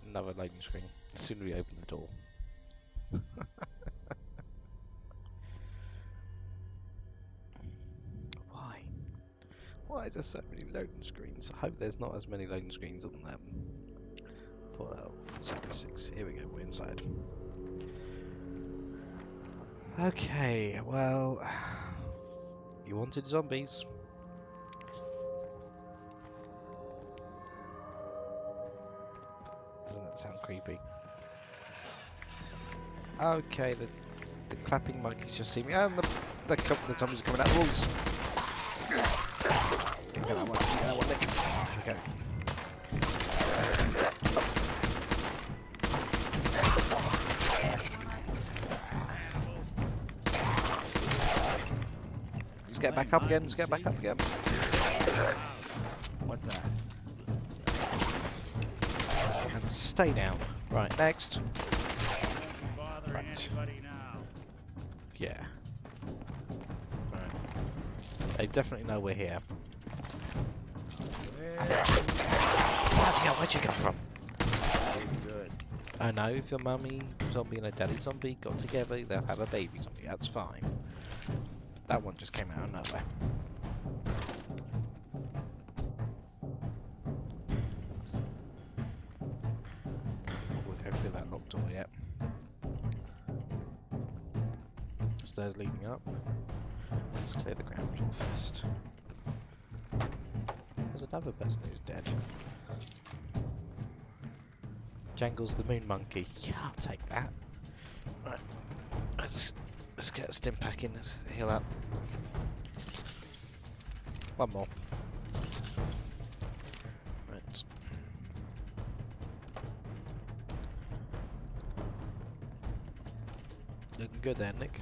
Another loading screen. As soon as we open the door. Why? Why is there so many loading screens? I hope there's not as many loading screens on them. Fallout 76. Here we go, we're inside. Okay, well, you wanted zombies. Doesn't that sound creepy? Okay, the clapping monkeys just see me, and the zombies are coming out the walls. Get that one, get that one, Nick. Okay. Let's get back up again, let's get back up again. What's that? And stay down. Right, next. Bothering anybody now? Yeah. Right. They definitely know we're here. Bloody hell, where'd you come from? I know if your mummy zombie and a daddy zombie got together, they'll have a baby zombie. That's fine. But that one just came out of nowhere. We'll go through that locked door yet. Stairs leading up. Let's clear the ground floor first. There's another person who's dead. Jangles the moon monkey. Yeah, I'll take that. Right, let's get a stim pack in. Let's heal up. One more. Right. Looking good there, Nick.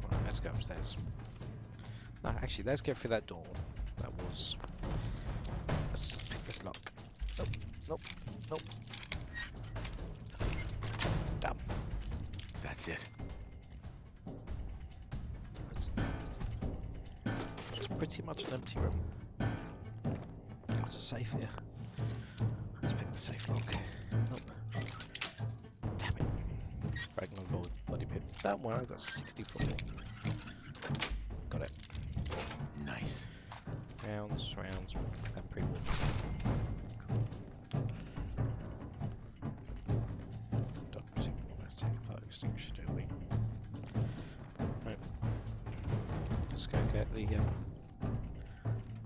Right, let's go upstairs. No, actually, let's get through that door. That was. Let's pick this lock. Nope. Nope. Nope. Damn. That's it. It's pretty much an empty room. There's a safe here. Let's pick the safe lock. Nope. Damn it. Ragnar body pit. Don't worry, I've got 60 from it. Got it. Nice. Rounds, and pre-warp. Extinguisher, do we? Right. Let's go get the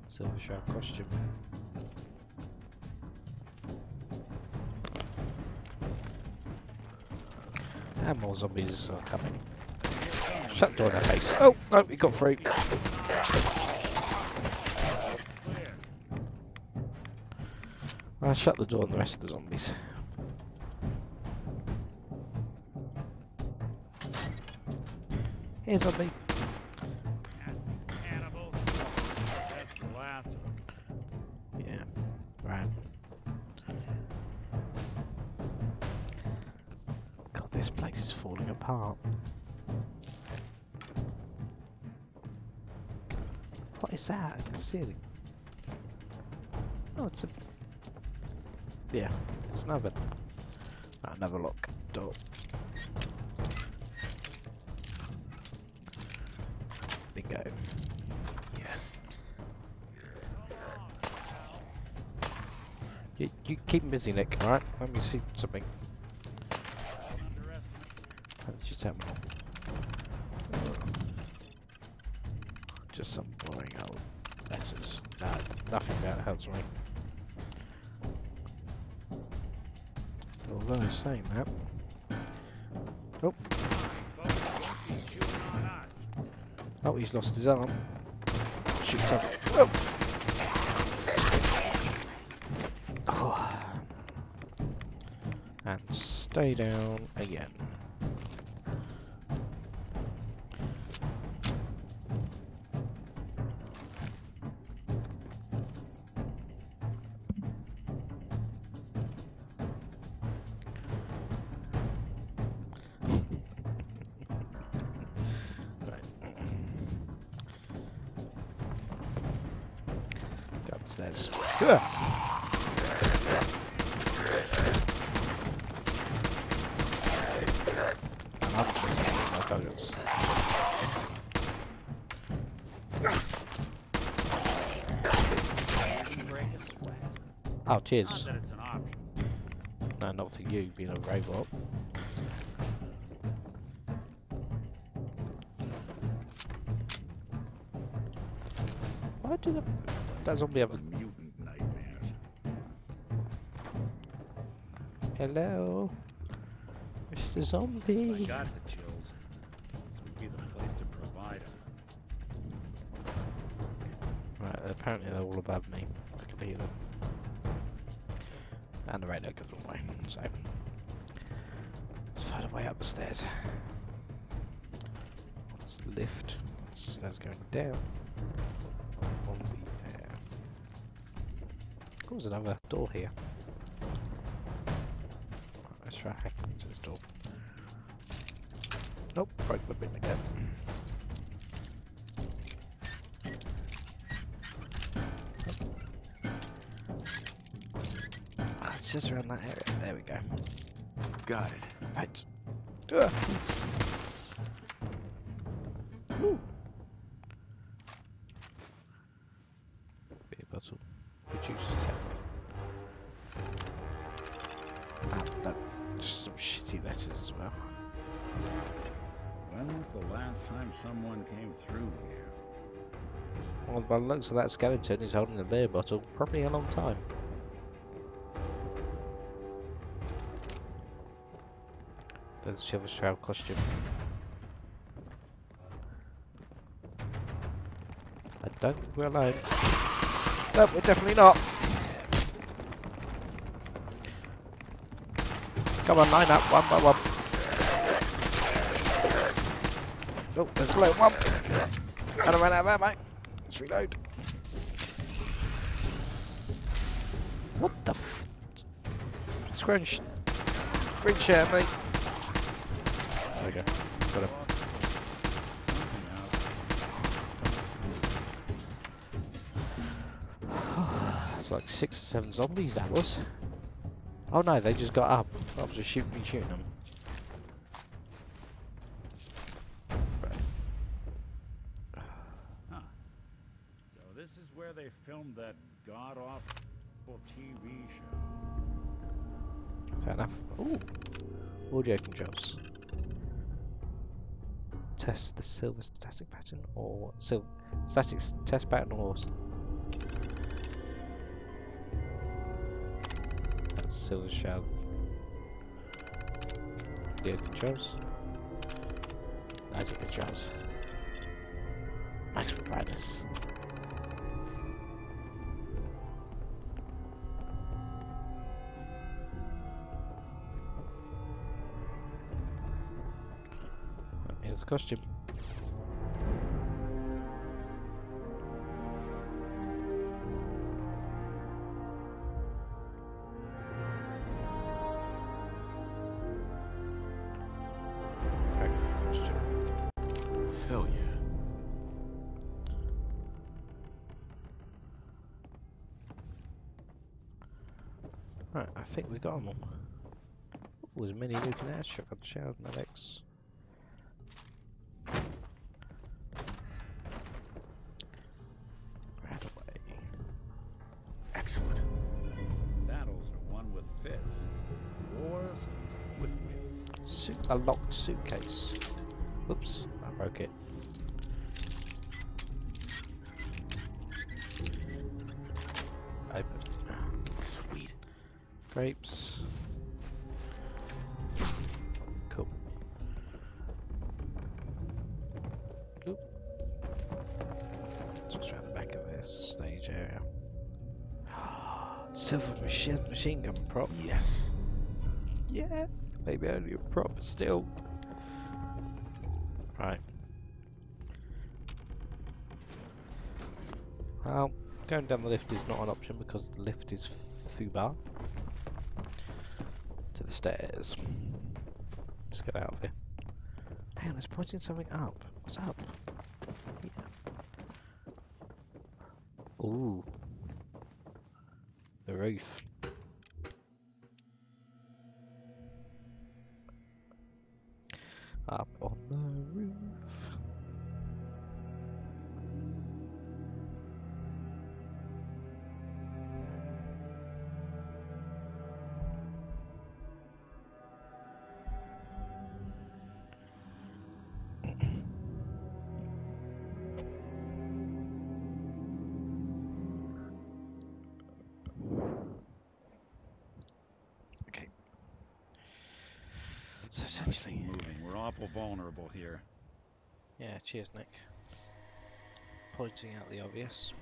Silver Shroud costume. And more zombies are coming. Shut the door in their face. Oh, no, we got through. I'll shut the door on the rest of the zombies. Here's zombie. That's the last of them. Yeah, right. God, this place is falling apart. What is that in the ceiling? Oh, it's a... Yeah, it's another... another lock door. Bingo. Yes. You keep busy, Nick, alright? Let me see something. Let's just have more. Just some boring old letters. Nothing that helps me. Although saying that. Oh. Oh, he's lost his arm. Shoots up. Oh. Oh. And stay down again. Upstairs. My targets. Oh, cheers. Not that it's an option. No, not for you being a robot. Why did that zombie have a mutant nightmares? Hello, Mr. Zombie. I got the chills. This would be the place to provide them. Right, apparently they're all above me. I can hear them. And the radio goes all the way, so let's find a way up the stairs. What's the lift? Stairs going down. On the air. Oh, there's another door here. Let's try hacking into this door. Nope, broke the bin again. just around that area. There we go. Got it. Right. Ugh. Woo. Beer bottle. Reduces temp. Ah, no. Just some shitty letters as well. When was the last time someone came through here? Well, by the looks of that skeleton, he's holding the beer bottle. Probably a long time. There's the Silver Shroud costume. I don't think we're alone. No, we're definitely not. Come on, line up, one by one. Oh, there's a little one. And I ran out of ammo. Let's reload. What the f... Scrunch. Green share, mate. There we go. Got him. It's like 6 or 7 zombies, that was. Oh no, they just got up. I was just shooting them. Huh. So this is where they filmed that god-awful TV show. Fair enough. Ooh. Audio controls. Test the silver static pattern or static test pattern or that's silver shell. Audio controls. Lighting controls. Maximum brightness. Here's the costume. Hell yeah. Right, I think we got them all. Oh, there's a mini looking at shotgun shell, Alex. Right away. Excellent. Battles are won with fists. Wars with wits. A locked suitcase. Oops, I broke it. Open. Sweet. Grapes. Cool. Oop. Just around the back of this stage area. Silver machine gun prop. Yes. Yeah. Maybe only a prop, but still. Right. Well, going down the lift is not an option because the lift is foobar. To the stairs. Let's get out of here. Hang on, it's pointing something up. What's up? Yeah. Ooh. The roof. Up on the roof. Okay. So essentially, Moving. We're awful vulnerable here. yeah, cheers, Nick. Pointing out the obvious.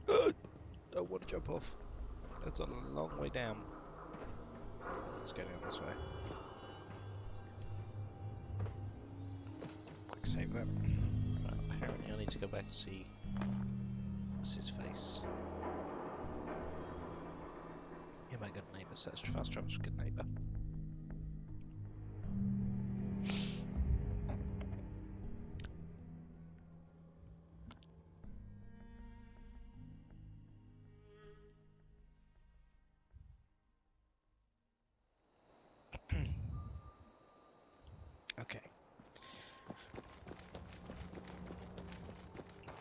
Don't want to jump off. That's a long way down. Let's go down this way. Quick save that. Right, apparently I need to go back to see what's his face. Yeah, my good neighbour says fast travel's good neighbour.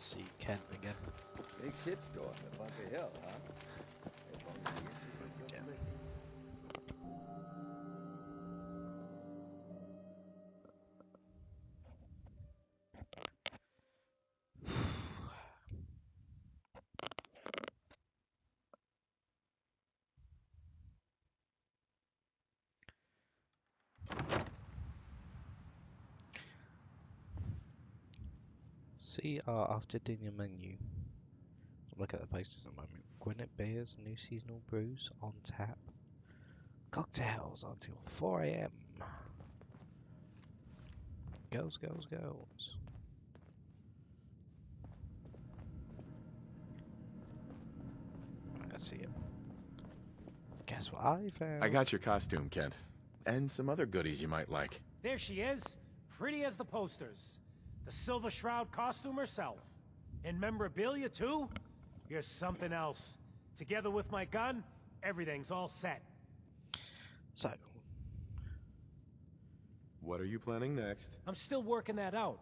See Kent again. Big shitstorm at Bunker Hill, huh? As long as he gets a good lick. See after dinner menu. Look at the posters at the moment. Gwinnett Beers, new seasonal brews on tap. Cocktails until 4 AM. Girls, girls, girls. Let's see it. Guess what I found? I got your costume, Kent. And some other goodies you might like. There she is, pretty as the posters. The Silver Shroud costume herself. And memorabilia, too? You're something else. Together with my gun, everything's all set. So, what are you planning next? I'm still working that out.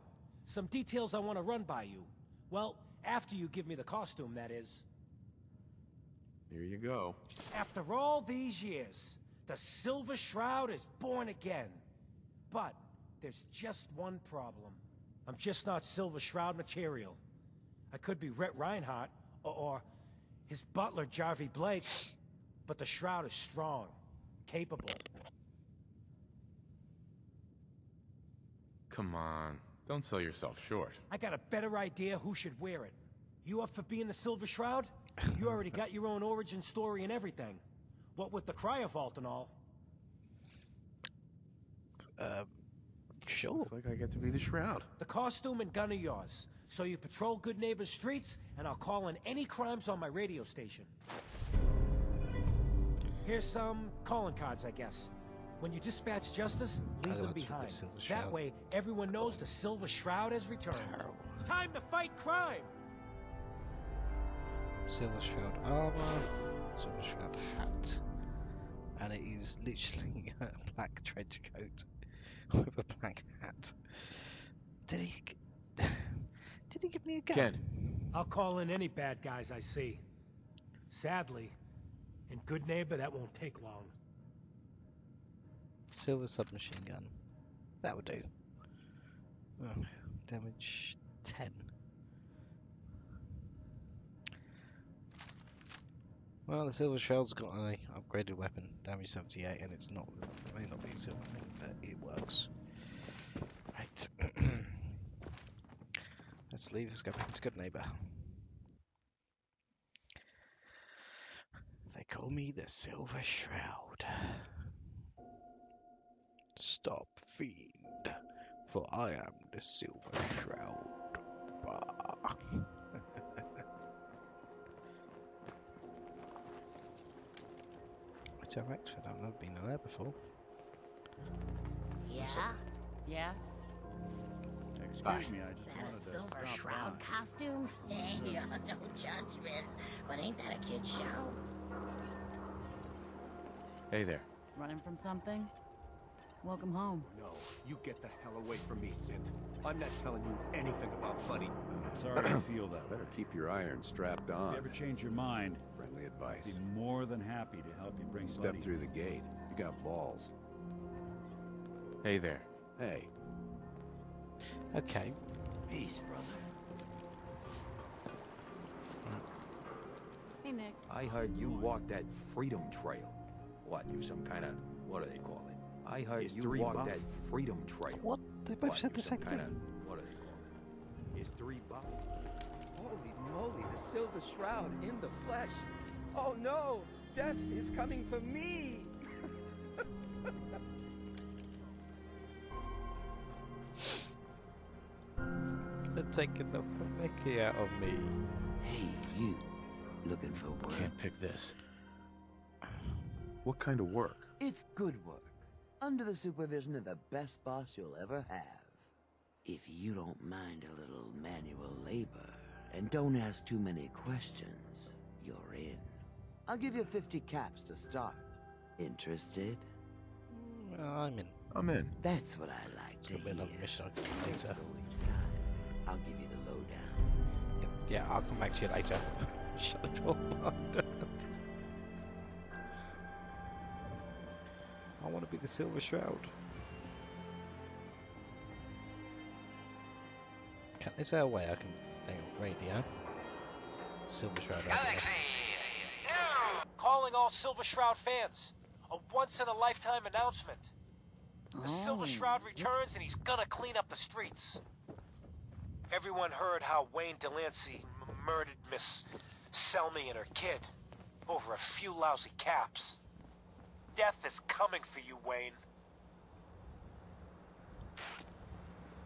Some details I want to run by you. Well, after you give me the costume, that is. Here you go. After all these years, the Silver Shroud is born again. But there's just one problem. I'm just not Silver Shroud material. I could be Rhett Reinhardt, or his butler, Jarvie Blake, but the Shroud is strong, capable. Come on, don't sell yourself short. I got a better idea who should wear it. You up for being the Silver Shroud? You already got your own origin story and everything. What with the cryovault and all. Sure. Looks like I get to be the Shroud. The costume and gun are yours. So you patrol Good Neighbor's streets, and I'll call in any crimes on my radio station. Here's some calling cards, I guess. When you dispatch justice, leave them behind. That way, everyone knows the Silver Shroud has returned. Time to fight crime! Silver Shroud armor, Silver Shroud hat, and it is literally a black trench coat with a black hat. Did he give me a gun? Kent. I'll call in any bad guys I see. Sadly, in Good Neighbor, that won't take long. Silver submachine gun. That would do. Oh, damage 10. Well, the Silver Shroud's got an upgraded weapon, damage 78, and it's not, it may not be a silver thing, but it works. Right. Let's leave, let's go back to Good Neighbor. They call me the Silver Shroud. Stop, fiend, for I am the Silver Shroud. Bah. Hotel Rexford, I've never been there before. Yeah? Yeah? Excuse me, I just That wanted a to Silver stop Shroud by. costume? Hey, no judgment. But ain't that a kid's show? Hey there. Running from something? Welcome home. No, you get the hell away from me, Sint. I'm not telling you anything about Buddy. Sorry to feel that. Better keep your iron strapped If on. you ever change your mind, Friendly advice. I'd be more than happy to help you bring Step Buddy. through the gate. You got balls. Hey there. Hey. Okay. Peace, brother. Hey, Nick. I heard you walked that Freedom Trail. What, you some kind of, what do they call it? I heard you walked that Freedom Trail. What? They both said the same thing. What do they call it? Is 3 buff? Holy moly, the Silver Shroud in the flesh. Oh no, death is coming for me. They're taking the mickey out of me. Hey, you. Looking for work? Can't pick this. What kind of work? It's good work. Under the supervision of the best boss you'll ever have. If you don't mind a little manual labor, and don't ask too many questions, you're in. I'll give you 50 caps to start. Interested? I'm in. I'm in. That's what I like to hear. Mission Let's later. go inside. I'll give you the lowdown. Yeah, I'll come back to you later. Shut the door. I want to be the Silver Shroud. Is there a way I can hang on, radio? Silver Shroud. Galaxy! No! Calling all Silver Shroud fans. A once-in-a-lifetime announcement. The Silver Shroud returns and he's gonna clean up the streets. Everyone heard how Wayne Delancey murdered Miss Selmy and her kid over a few lousy caps. Death is coming for you, Wayne.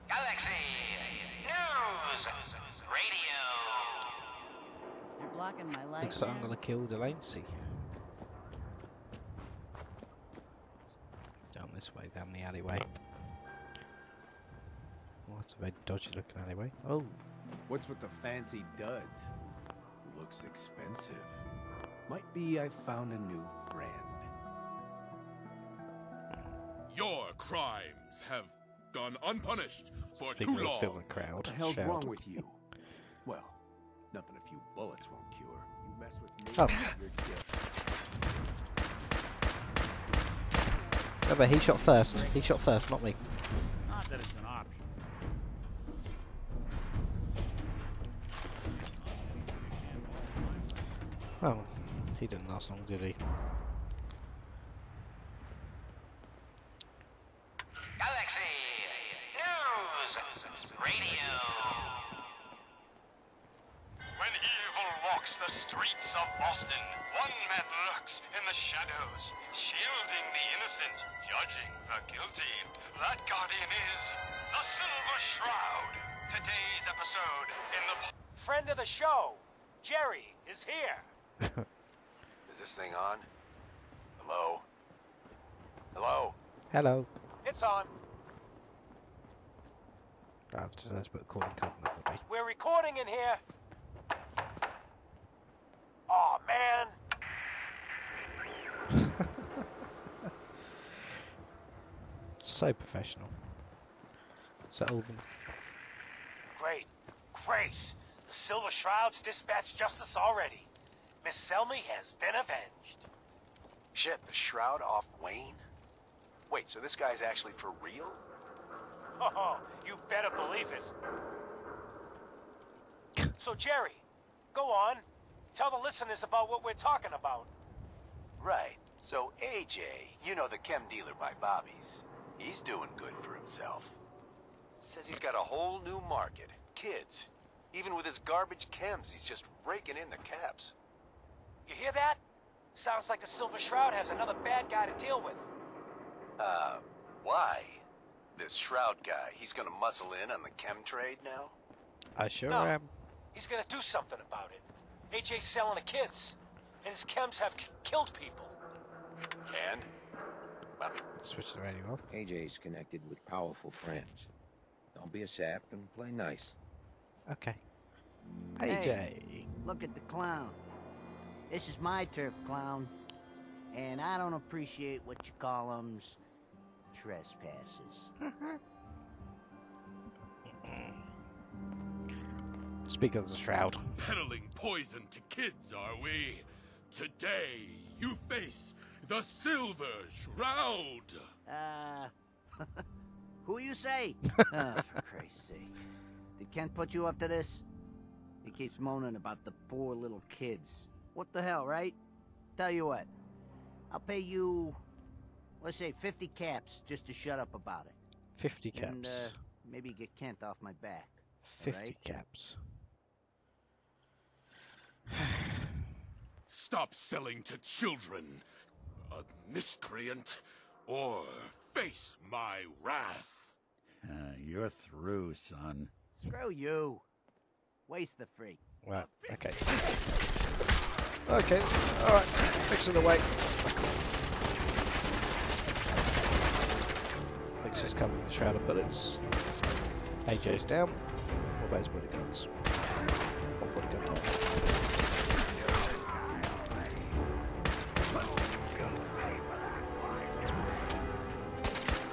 Galaxy News Radio. You're blocking my light. Looks like I'm gonna kill Delancey. It's down this way, down the alleyway. Oh, it's a very dodgy looking alleyway. Oh. What's with the fancy duds? Looks expensive. Might be I found a new friend. Your crimes have gone unpunished for Speaking too of long. Silver Crowd. What the hell's Shroud. wrong with you? Well, nothing a few bullets won't cure. You mess with me, Oh. you're dead. No, but he shot first. He shot first, not me. Not that it's an option. Oh, he didn't last long, did he? Galaxy News Radio. When evil walks the streets of Boston, one man lurks in the shadows, shielding the innocent, judging the guilty. That guardian is the Silver Shroud. Today's episode in the... Friend of the show, Jerry, is here. Is this thing on? Hello? Hello? Hello. It's on. I've just had to put a calling card in that would be. We're recording in here. Aw, man. So professional. So Alden. Great. Great. The Silver Shroud's dispatched justice already. Miss Selmy has been avenged. Shit, the Shroud off Wayne? Wait, so this guy's actually for real? Oh, you better believe it. So, Jerry, go on. Tell the listeners about what we're talking about. Right. So AJ, you know the chem dealer by Bobby's. He's doing good for himself. Says he's got a whole new market. Kids. Even with his garbage chems, he's just raking in the caps. You hear that? Sounds like the Silver Shroud has another bad guy to deal with. Why? This Shroud guy, he's gonna muscle in on the chem trade now? I sure No. am. He's gonna do something about it. AJ's selling the kids, and his chems have killed people. And? Well, switch the radio off. AJ's connected with powerful friends. Don't be a sap and play nice. Okay. Hey, AJ. look at the clown. This is my turf, clown. And I don't appreciate what you call 'em's trespassers. Speak of the Shroud. Peddling poison to kids, are we? Today, you face the Silver Shroud. Who you say? Oh, for Christ's sake. Did Kent put you up to this? He keeps moaning about the poor little kids. What the hell, right? Tell you what. I'll pay you, let's say 50 caps just to shut up about it. 50 caps. And, maybe get Kent off my back. 50 right? caps. Stop selling to children, a miscreant, or face my wrath. You're through, son. Screw you. Waste the freak. Right, okay. Okay, alright. Fix it away. Let's just cover the Shroud of bullets. AJ's down. What about his bodyguards? One bodyguard down.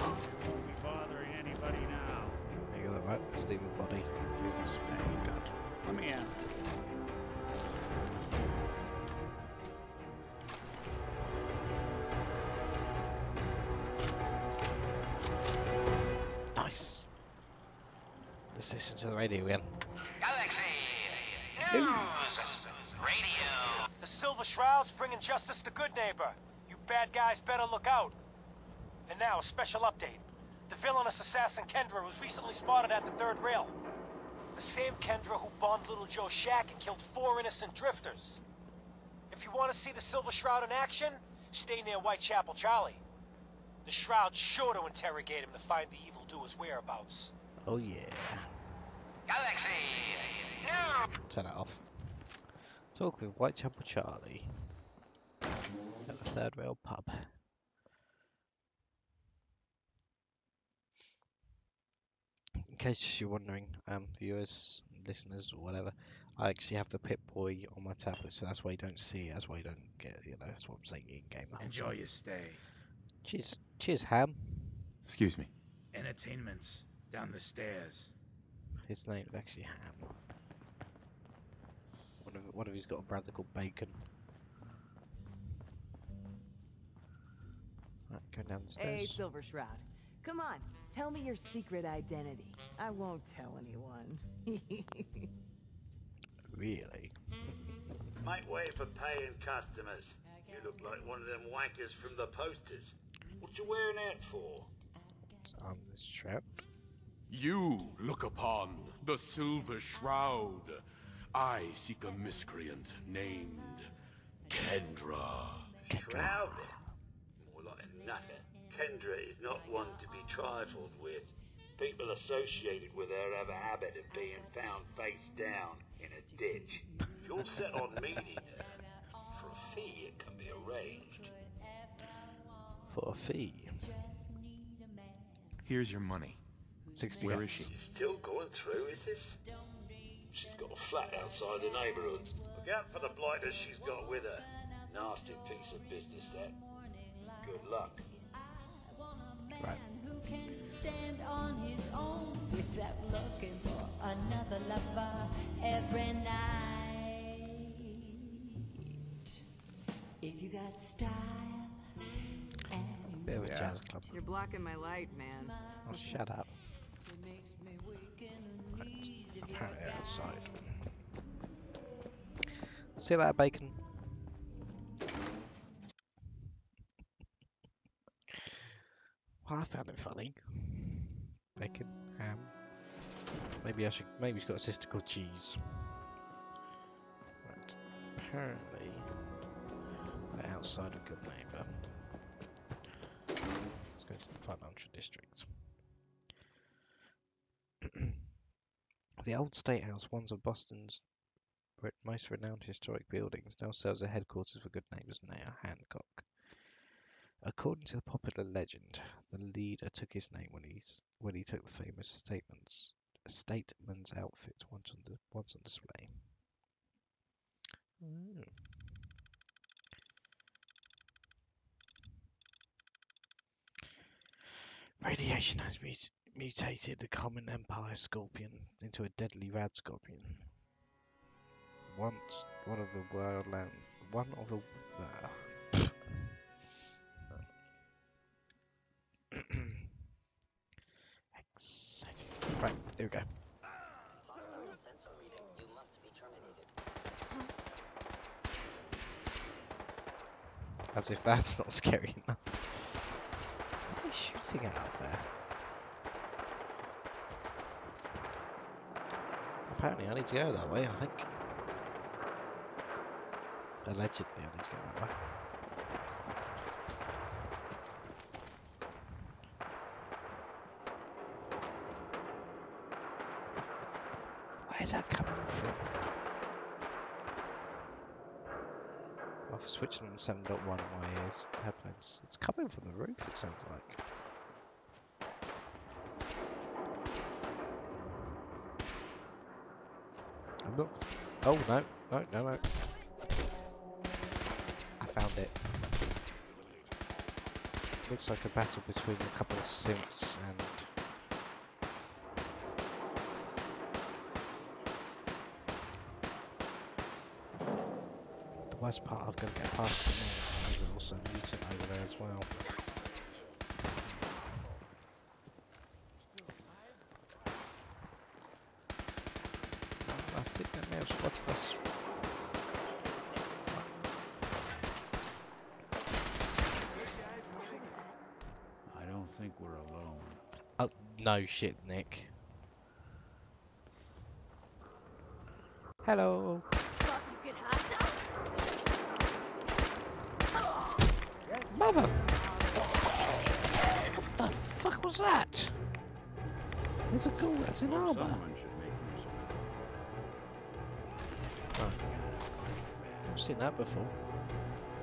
Won't be bothering anybody now. There you go, right. Steal the body. Previous bodyguard. Let me in. Nice. Let's listen to the radio again. Galaxy News Radio. The Silver Shroud's bringing justice to Good Neighbor. You bad guys better look out. And now, a special update. The villainous assassin Kendra was recently spotted at the third rail. The same Kendra who bombed Little Joe's shack and killed 4 innocent drifters. If you want to see the Silver Shroud in action, stay near Whitechapel Charlie. The Shroud's sure to interrogate him to find the evildoer's whereabouts. Oh yeah. Galaxy News. Turn it off. Talk with Whitechapel Charlie at the Third Rail pub. In case you're wondering, viewers, listeners, or whatever, I actually have the Pip-Boy on my tablet, so that's why you don't see it. That's why you don't get, that's what I'm saying in game. Enjoy your stay. Cheers, Ham. Excuse me. Entertainment's down the stairs. His name is actually Ham. One of you's got a brother called Bacon. Right, go down the stairs. Hey, Silver Shroud. Come on, tell me your secret identity. I won't tell anyone. Really? Make way for paying customers. You look like one of them wankers from the posters. What you wearing that for? On this trap. You look upon the Silver Shroud. I seek a miscreant named Kendra. Shroud then? More like a nutter. Kendra is not one to be trifled with. People associated with her have a habit of being found face down in a ditch. If you're set on meeting her, for a fee it can be arranged. For a fee? Here's your money. 60 Where is she? She's still going through, is this? She's got a flat outside the neighbourhood. Look out for the blighters she's got with her. Nasty piece of business, that. Good luck. Right. Who can stand on his own without looking for another lover every night? If you got style and Bit of a jazz club. You're blocking my light, man. Oh, shut up. Apparently outside. See you later, Bacon. Well, I found it funny. Bacon, ham. Maybe he's got a sister called Cheese. Right. Apparently, we're outside of Good Neighbor. Let's go to the financial district. The old State House, one of Boston's most renowned historic buildings, now serves as headquarters for Good Neighbor's Mayor Hancock. According to the popular legend, the leader took his name when he took the famous statesman's outfit once on display. Radiation has mutated the common empire scorpion into a deadly rad scorpion. One of the exciting. Right, here we go. As if that's not scary enough. What are they shooting at out there? Apparently I need to go that way, I think. Allegedly I need to go that way. Where's that coming from? Off switching on 7.1 my ears, headphones. It's coming from the roof, it sounds like. I'm not. Oh no. I found it. Looks like a battle between a couple of simps and worst part, I've got to get past them all. There's also a mutant over there as well. I think they may have spotted us. I don't think we're alone. Oh, no shit, Nick. Hello. Mother! What the fuck was that? There's a ghoul that's in armor. Oh. I've seen that before.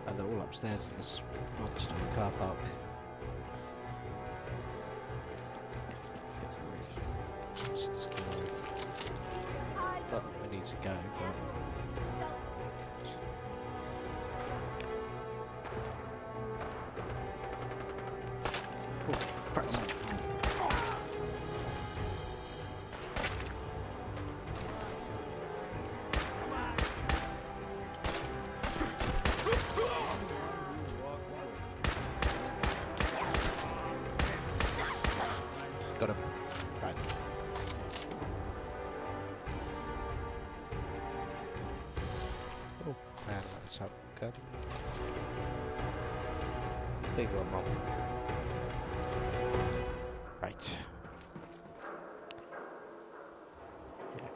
And they're all upstairs in this monster car park. Get to the roof. Just this roof. But we need to go, but... Got him. Right. Oh, man, let's have a gun. I think I'm on. Right. Yeah.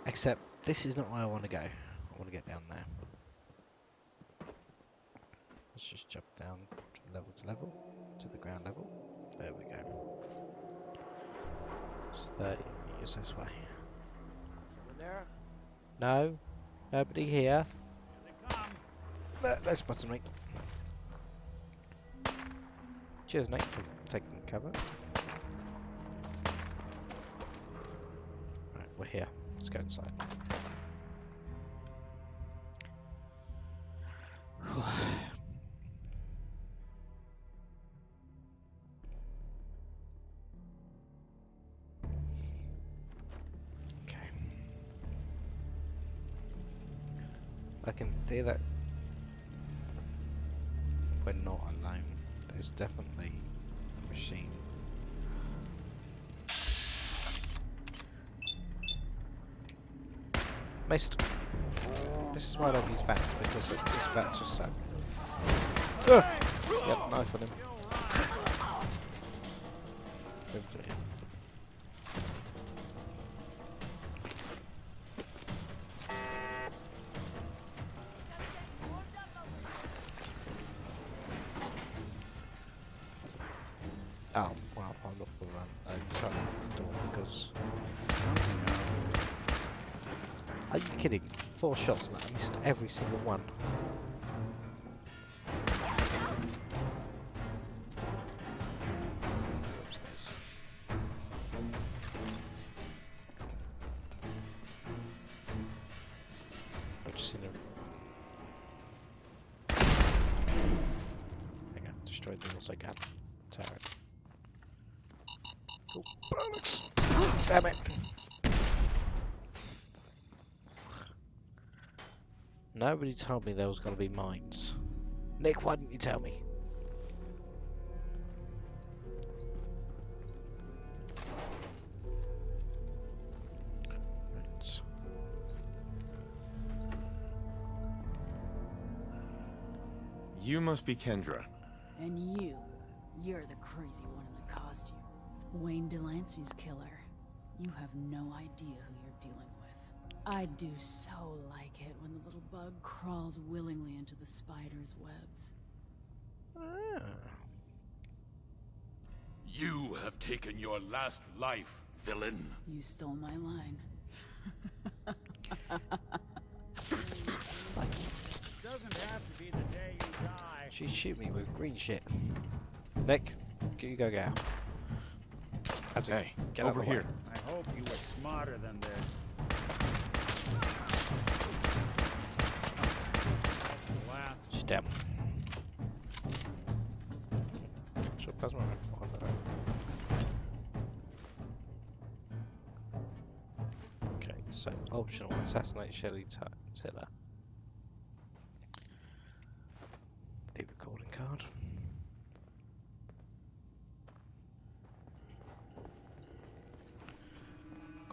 Except, this is not where I want to go. I want to get down there. Let's just jump down from level to level, to the ground level. There we go. It's 30 meters this way. Someone there? No, nobody here. Let's button, mate. Cheers, mate, for taking cover. Right, we're here. Let's go inside. I can do that. We're not alone. There's definitely a machine. Missed. This is why I don't use VATS, because this VATS just suck. Yep, knife on him. Oh, well, I'll look for that. I tried to open the door because... Are you kidding? 4 shots and I missed every single one. Upstairs. I've just seen him. There you go, destroyed the also gap turret. Oh, bollocks! Damn it! Nobody told me there was going to be mines. Nick, why didn't you tell me? Right. You must be Kendra. And you're the crazy one in the costume. Wayne Delancey's killer. You have no idea who you're dealing with. I do so like it when the little bug crawls willingly into the spider's webs. Ah. You have taken your last life, villain. You stole my line. Doesn't have to be the day you die. She shoot me with green shit. Nick, you go get out. That's hey, it. Get over here. I hope you were smarter than this. She's dead. Sure, plasma rifle. What's that? Okay, so optional assassinate Shelley Tiller.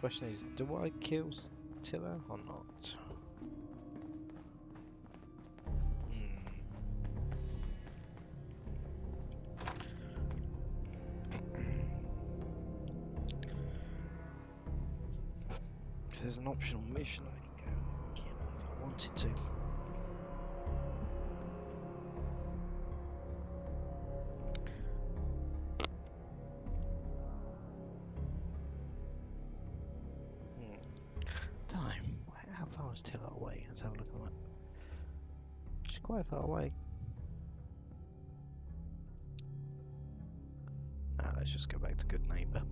question is, do I kill Tiller or not? There's an optional mission I can go again if I wanted to. Don't know. How far is Tiller away? Let's have a look at that. She's quite far away. Nah, let's just go back to Good Neighbor.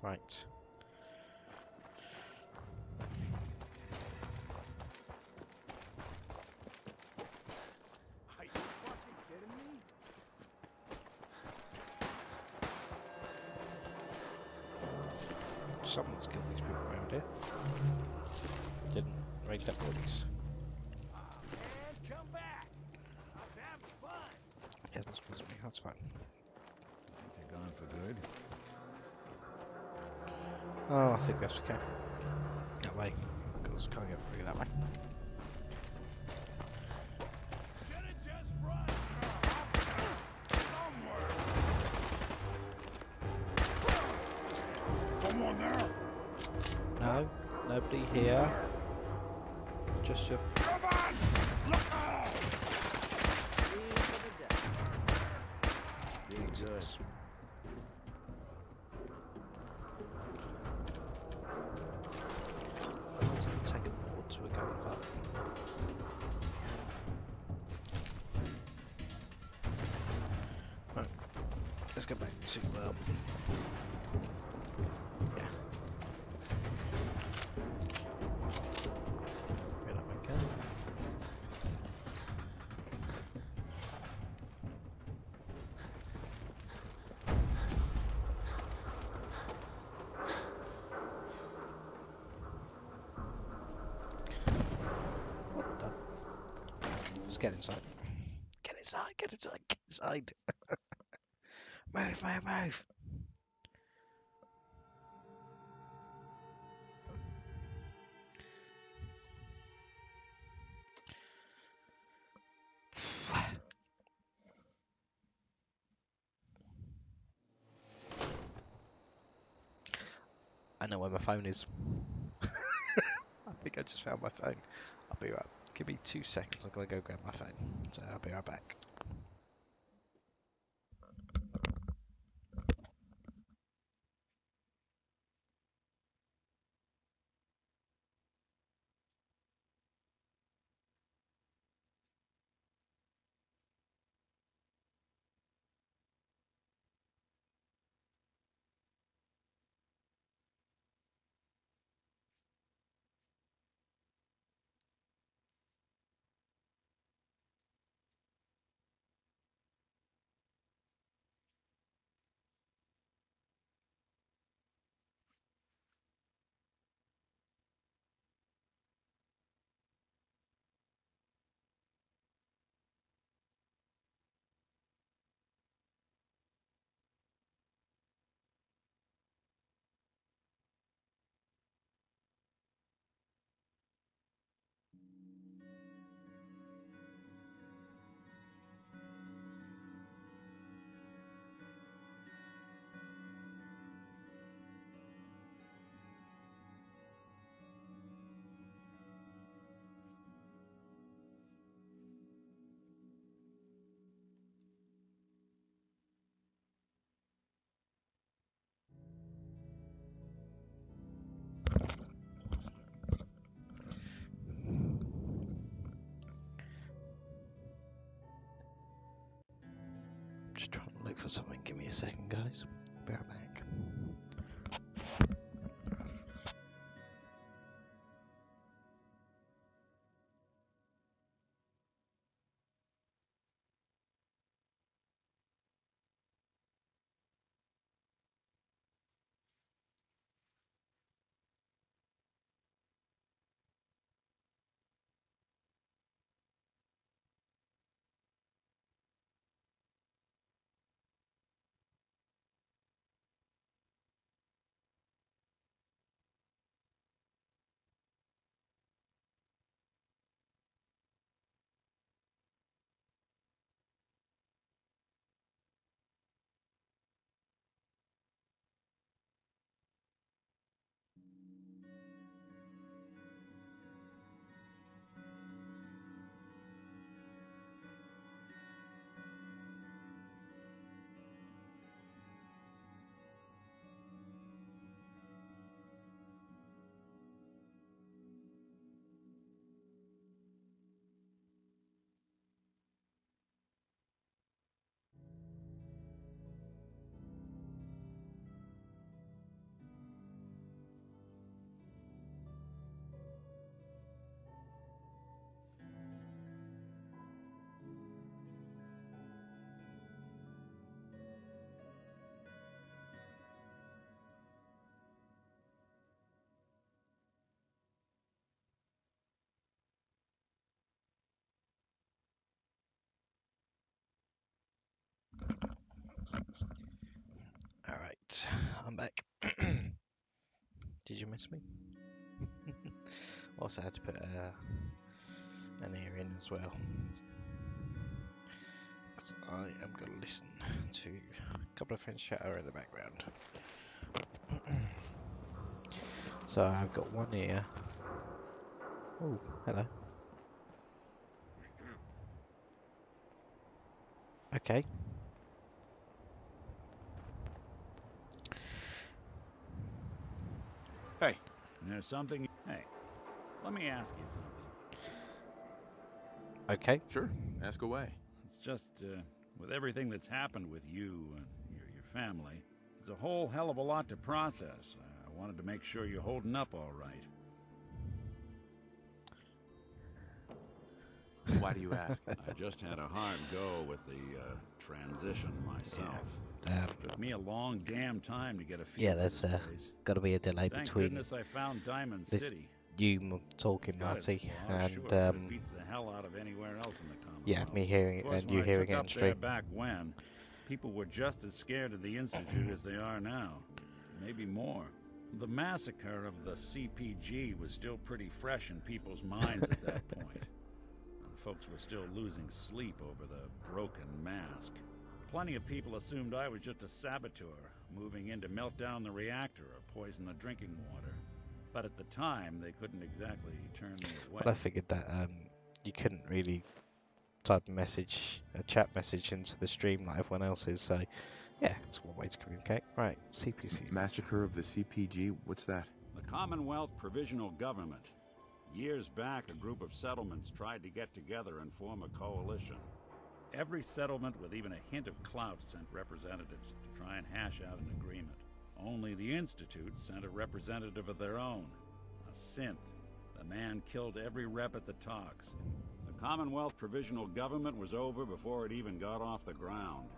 Right. Are you fucking kidding me? Someone's killed these people around here. Didn't raid that bodies. Man, come back! I was having fun! Yeah, that's me. That's fine. Think they're gone for good? Oh, I think that's okay. That way. Because I can't get through that way. Someone there! No, nobody here. Just your. Come on! Look out! Jesus. Take a board so we're going far. Right, let's go back to yeah. Right up we go. What the? Let's get inside. Get inside, get inside, get inside. Move, move, move. I know where my phone is. I think I just found my phone. I'll be right. Give me 2 seconds. I'm gonna go grab my phone. So I'll be right back. Just trying to look for something. Give me a second, guys. Be right back. Right, I'm back. Did you miss me? Also had to put an ear in as well. Because I am going to listen to a couple of friends chatter in the background. So I've got one ear. Oh, hello. Okay. Hey. There's something... Hey, let me ask you something. Okay. Sure, ask away. It's just, with everything that's happened with you and your family, it's a whole hell of a lot to process. I wanted to make sure you're holding up all right. Why do you ask? I just had a hard go with the transition myself. Took me a long damn time to get a feel. Yeah, there's got to be a delay Thank between goodness I found Diamond City. you talking, Marty, and Sure, but it beats the hell out of anywhere else in the Commonwealth. yeah, me hearing it and you hearing it on stream. Back when, people were just as scared of the Institute as they are now, maybe more. The massacre of the CPG was still pretty fresh in people's minds at that point. And folks were still losing sleep over the broken mask. Plenty of people assumed I was just a saboteur, moving in to melt down the reactor or poison the drinking water. But at the time, they couldn't exactly turn me away. But I figured that you couldn't really type a chat message into the stream like everyone else is, so yeah, it's one way to communicate. Right, CPC. Massacre of the CPG, what's that? The Commonwealth Provisional Government. Years back, a group of settlements tried to get together and form a coalition. Every settlement with even a hint of clout sent representatives to try and hash out an agreement. Only the Institute sent a representative of their own, a synth. The man killed every rep at the talks. The Commonwealth Provisional Government was over before it even got off the ground.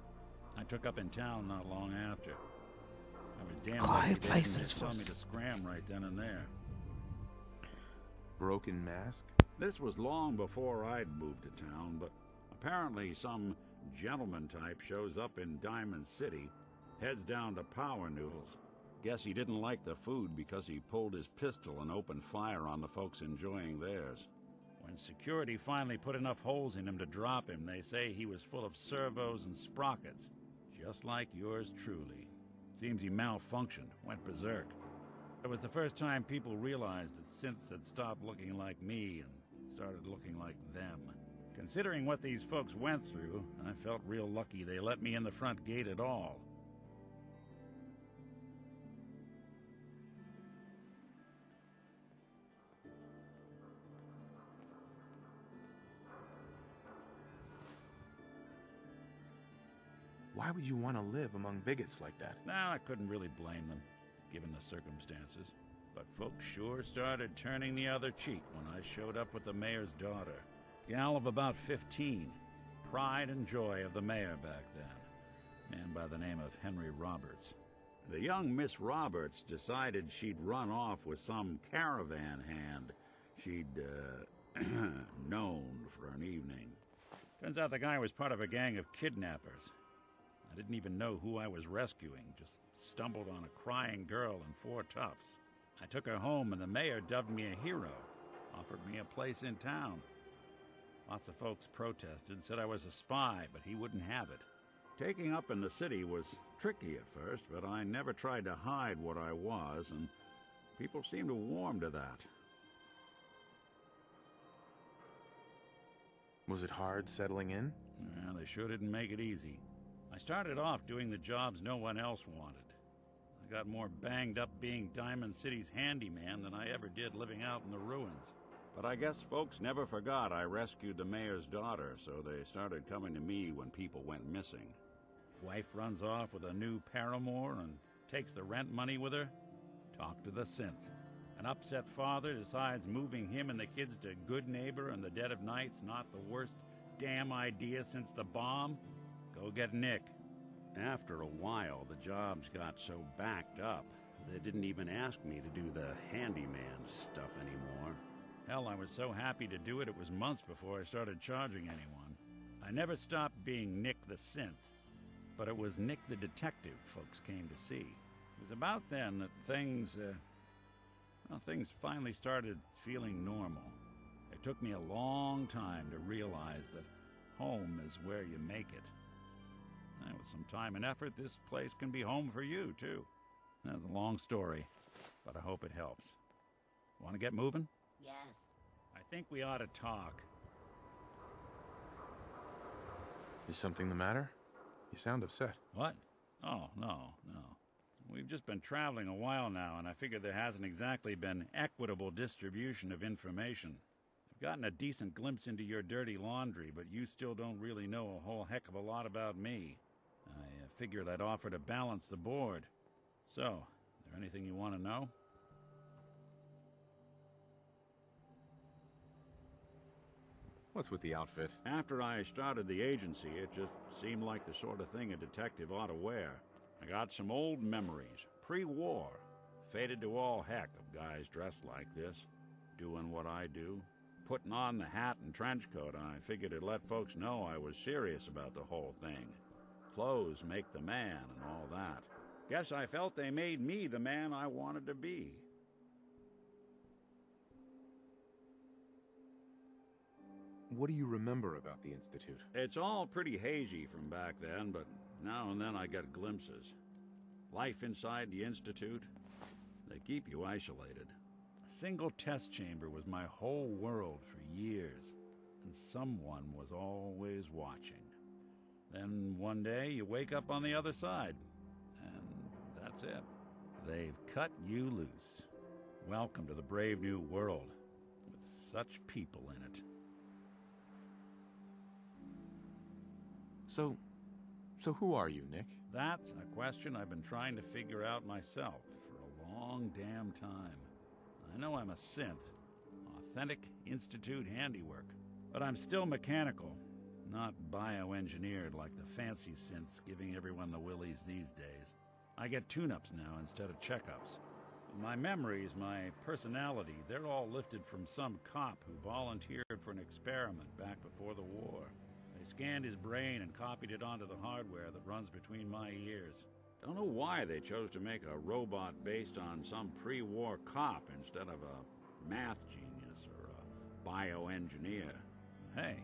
I took up in town not long after. I was damn lucky they didn't just tell me to scram right then and there. Broken mask? This was long before I'd moved to town, but apparently some gentleman type shows up in Diamond City, heads down to Power Noodles. Guess he didn't like the food because he pulled his pistol and opened fire on the folks enjoying theirs. When security finally put enough holes in him to drop him, they say he was full of servos and sprockets, just like yours truly. Seems he malfunctioned, went berserk. It was the first time people realized that synths had stopped looking like me and started looking like them. Considering what these folks went through, I felt real lucky they let me in the front gate at all. Why would you want to live among bigots like that? Now, I couldn't really blame them, given the circumstances. But folks sure started turning the other cheek when I showed up with the mayor's daughter. Gal of about 15. Pride and joy of the mayor back then. Man by the name of Henry Roberts. The young Miss Roberts decided she'd run off with some caravan hand she'd, known for an evening. Turns out the guy was part of a gang of kidnappers. I didn't even know who I was rescuing, just stumbled on a crying girl and 4 toughs. I took her home and the mayor dubbed me a hero, offered me a place in town. Lots of folks protested, said I was a spy, but he wouldn't have it. Taking up in the city was tricky at first, but I never tried to hide what I was, and people seemed to warm to that. Was it hard settling in? Yeah, they sure didn't make it easy. I started off doing the jobs no one else wanted. I got more banged up being Diamond City's handyman than I ever did living out in the ruins. But I guess folks never forgot I rescued the mayor's daughter, so they started coming to me when people went missing. Wife runs off with a new paramour and takes the rent money with her. Talk to the synth. An upset father decides moving him and the kids to Good Neighbor in the dead of night's not the worst damn idea since the bomb. Go get Nick. After a while, the jobs got so backed up, they didn't even ask me to do the handyman stuff anymore. Hell, I was so happy to do it, it was months before I started charging anyone. I never stopped being Nick the Synth. but it was Nick the detective folks came to see. It was about then that things finally started feeling normal. It took me a long time to realize that home is where you make it. And with some time and effort, this place can be home for you, too. That's a long story, but I hope it helps. Want to get moving? Yes. I think we ought to talk. Is something the matter? You sound upset. What? Oh, no. We've just been traveling a while now, and I figure there hasn't exactly been equitable distribution of information. I've gotten a decent glimpse into your dirty laundry, but you still don't really know a whole heck of a lot about me. I figured I'd offer to balance the board. So, is there anything you want to know? What's with the outfit? After I started the agency, it just seemed like the sort of thing a detective ought to wear. I got some old memories, pre-war. Faded to all heck of guys dressed like this, doing what I do. Putting on the hat and trench coat, I figured it'd let folks know I was serious about the whole thing. Clothes make the man and all that. Guess I felt they made me the man I wanted to be. What do you remember about the Institute? It's all pretty hazy from back then, but now and then I get glimpses. Life inside the Institute, they keep you isolated. A single test chamber was my whole world for years, and someone was always watching. Then one day you wake up on the other side, and that's it. They've cut you loose. Welcome to the brave new world, with such people in it. So who are you, Nick? That's a question I've been trying to figure out myself for a long damn time. I know I'm a synth, authentic Institute handiwork, but I'm still mechanical, not bioengineered like the fancy synths giving everyone the willies these days. I get tune-ups now instead of checkups. My memories, my personality, they're all lifted from some cop who volunteered for an experiment back before the war. They scanned his brain and copied it onto the hardware that runs between my ears. Don't know why they chose to make a robot based on some pre-war cop instead of a math genius or a bioengineer. Hey,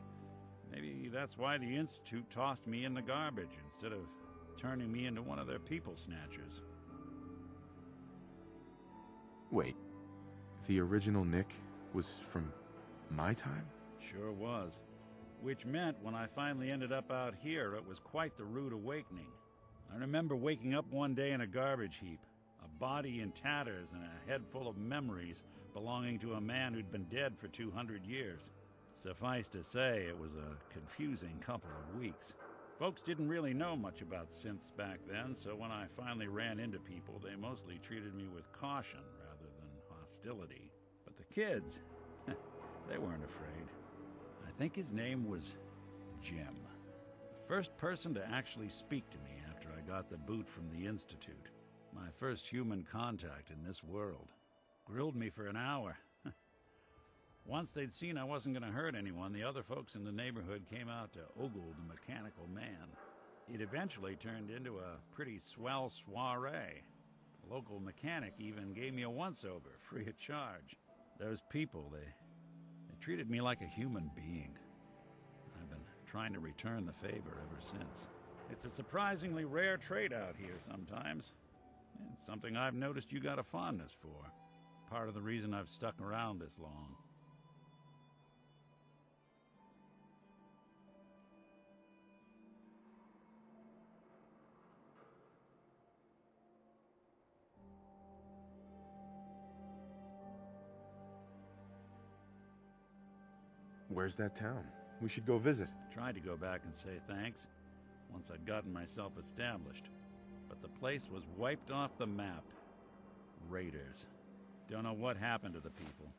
maybe that's why the Institute tossed me in the garbage instead of turning me into one of their people snatchers. Wait, the original Nick was from my time? Sure was. Which meant when I finally ended up out here, it was quite the rude awakening. I remember waking up one day in a garbage heap, a body in tatters and a head full of memories belonging to a man who'd been dead for 200 years. Suffice to say, it was a confusing couple of weeks. Folks didn't really know much about synths back then, so when I finally ran into people, they mostly treated me with caution rather than hostility. But the kids, they weren't afraid. I think his name was Jim. The first person to actually speak to me after I got the boot from the Institute. My first human contact in this world. Grilled me for an hour. Once they'd seen I wasn't going to hurt anyone, the other folks in the neighborhood came out to ogle the mechanical man. It eventually turned into a pretty swell soiree. The local mechanic even gave me a once-over, free of charge. Those people, they treated me like a human being. I've been trying to return the favor ever since. It's a surprisingly rare trait out here sometimes. It's something I've noticed you got a fondness for. Part of the reason I've stuck around this long. Where's that town? We should go visit. Tried to go back and say thanks once I'd gotten myself established, but the place was wiped off the map. Raiders. Don't know what happened to the people.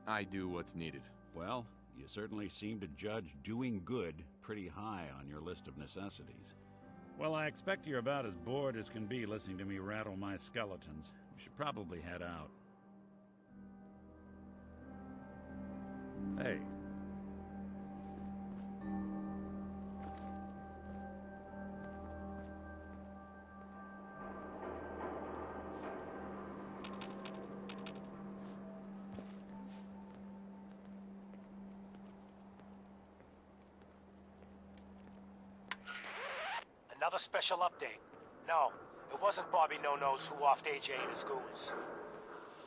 I do what's needed. Well, you certainly seem to judge doing good pretty high on your list of necessities. Well, I expect you're about as bored as can be listening to me rattle my skeletons. We should probably head out. Hey. Another special update. No, it wasn't Bobby No-Nos who offed AJ and his goons.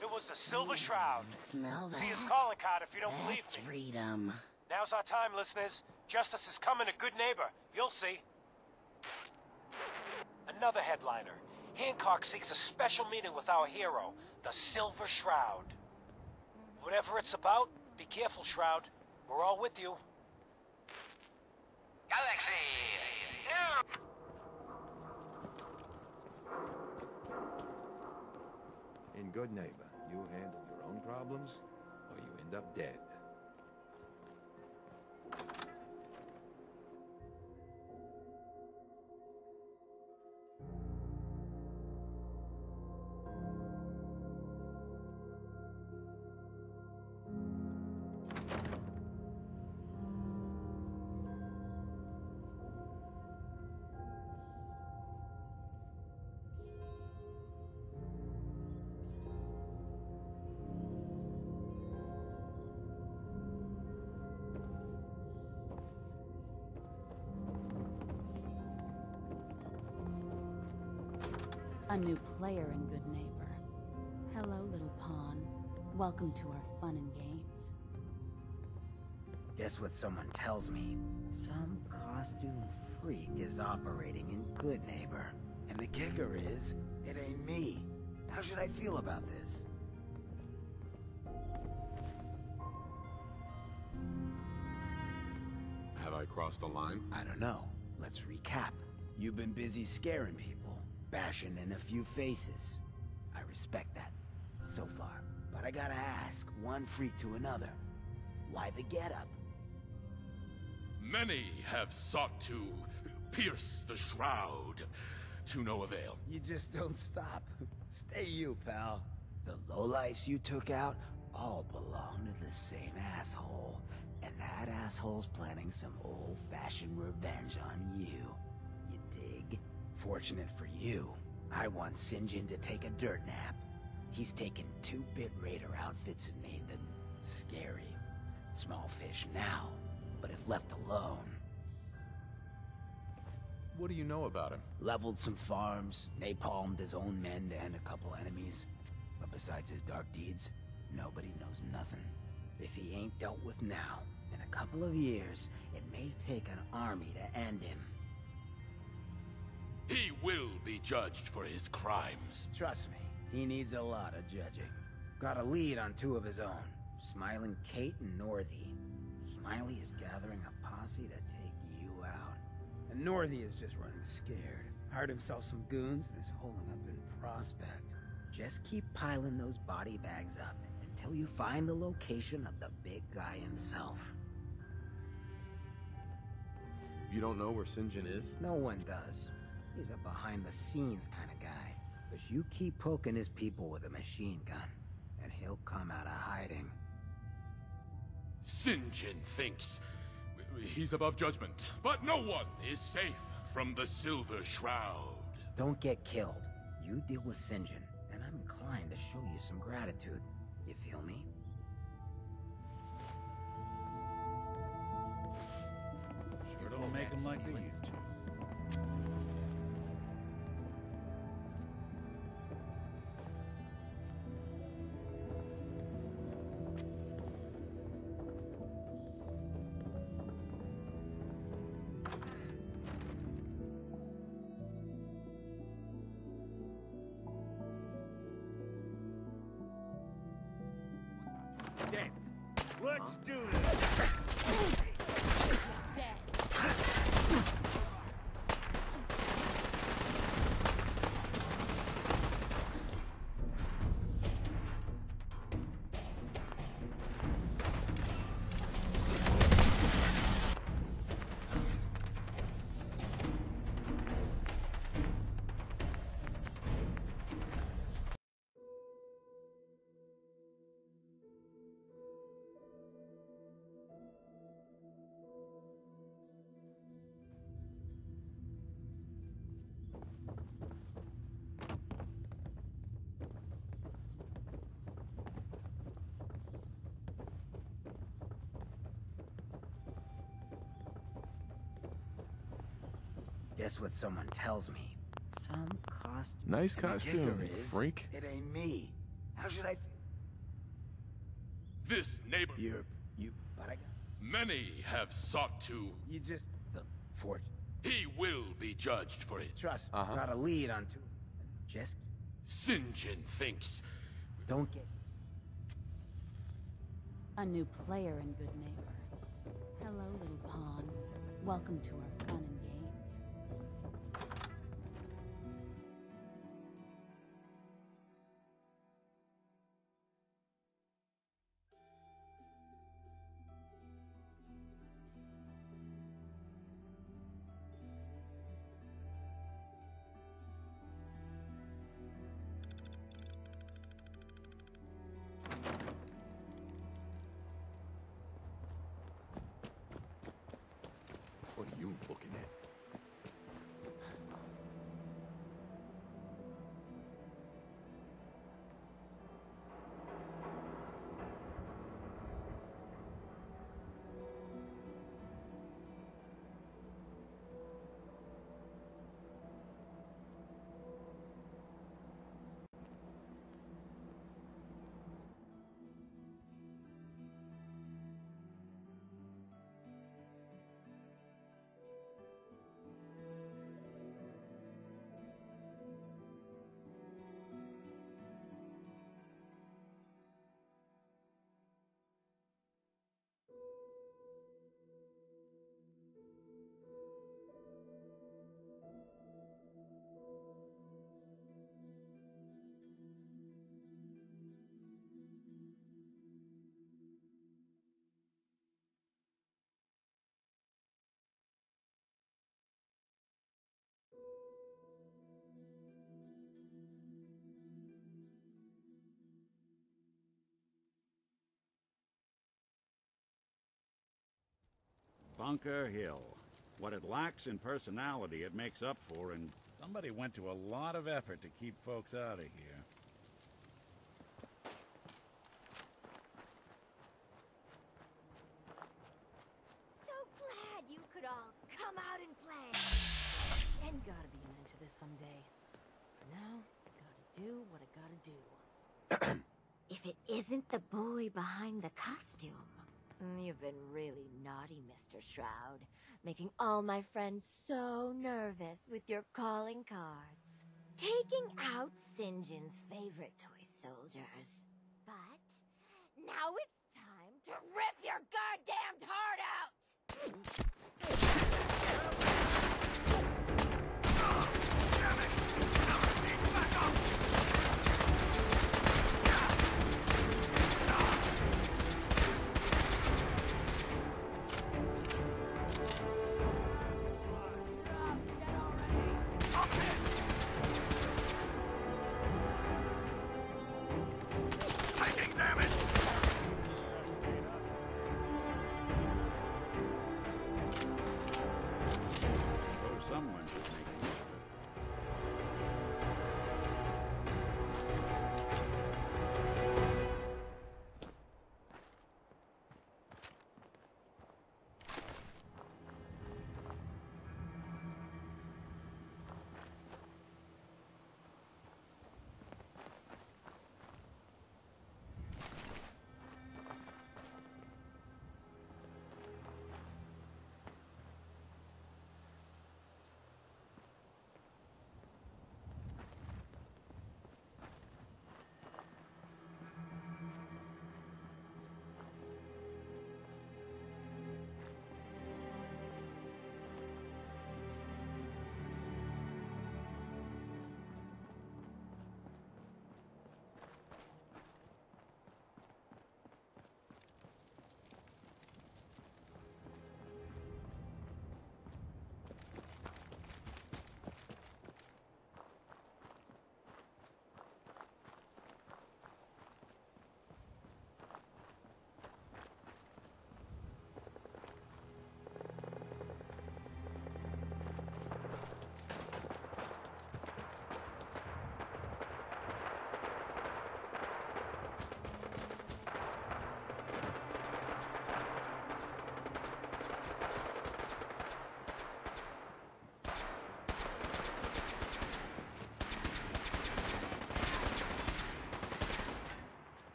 It was the Silver Shroud. Smell that? See his calling card if you don't believe That's me. freedom. Now's our time, listeners. Justice is coming to Good Neighbor. You'll see. Another headliner. Hancock seeks a special meeting with our hero, the Silver Shroud. Whatever it's about, be careful, Shroud. We're all with you. Galaxy! In Good Neighbor, you handle your own problems, or you end up dead. A new player in Good Neighbor. Hello, little pawn. Welcome to our fun and games. Guess what someone tells me? Some costume freak is operating in Good Neighbor. And the kicker is, it ain't me. How should I feel about this? Have I crossed a line? I don't know. Let's recap. You've been busy scaring people, bashing in a few faces. I respect that, so far. But I gotta ask, one freak to another, why the getup? Many have sought to pierce the shroud, to no avail. You just don't stop. Stay you, pal. The lowlifes you took out all belong to the same asshole. And that asshole's planning some old-fashioned revenge on you. You dig? Fortunate for you, I want Sinjin to take a dirt nap. He's taken 2-bit raider outfits and made them scary. Small fish now, but if left alone... What do you know about him? Leveled some farms, napalmed his own men and a couple enemies. But besides his dark deeds, nobody knows nothing. If he ain't dealt with now, in a couple of years, it may take an army to end him. He will be judged for his crimes. Trust me, he needs a lot of judging. Got a lead on 2 of his own, Smiling Kate and Northy. Smiley is gathering a posse to take you out. And Northy is just running scared. Hired himself some goons and is holding up in Prospect. Just keep piling those body bags up until you find the location of the big guy himself. You don't know where Sinjin is? No one does. He's a behind-the-scenes kind of guy. But you keep poking his people with a machine gun, and he'll come out of hiding. Sinjin thinks he's above judgment, but no one is safe from the Silver Shroud. Don't get killed. You deal with Sinjin, and I'm inclined to show you some gratitude. You feel me? Sure don't make them like they used to. Dead. Let's do this. Guess what someone tells me? Some costume. Nice And the costume, kicker is, freak. It ain't me. How should I... This neighbor... But I got... Many have sought to... You just... The fortune. He will be judged for it. Trust me, got a lead on two. Just... Sinjin thinks... Don't get... A new player and good neighbor. Hello, little pawn. Welcome to our fun and games. What are you looking at? Bunker Hill. What it lacks in personality, it makes up for, and somebody went to a lot of effort to keep folks out of here. So glad you could all come out and play. And gotta be an end to this someday. For now, gotta do what I gotta do. If it isn't the boy behind the costume. You've been really naughty, Mr. Shroud. Making all my friends so nervous with your calling cards. Taking out Sinjin's favorite toy soldiers. But now it's time to rip your goddamned heart out! Taking damage! Oh, someone should make use of it.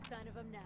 sign of him now.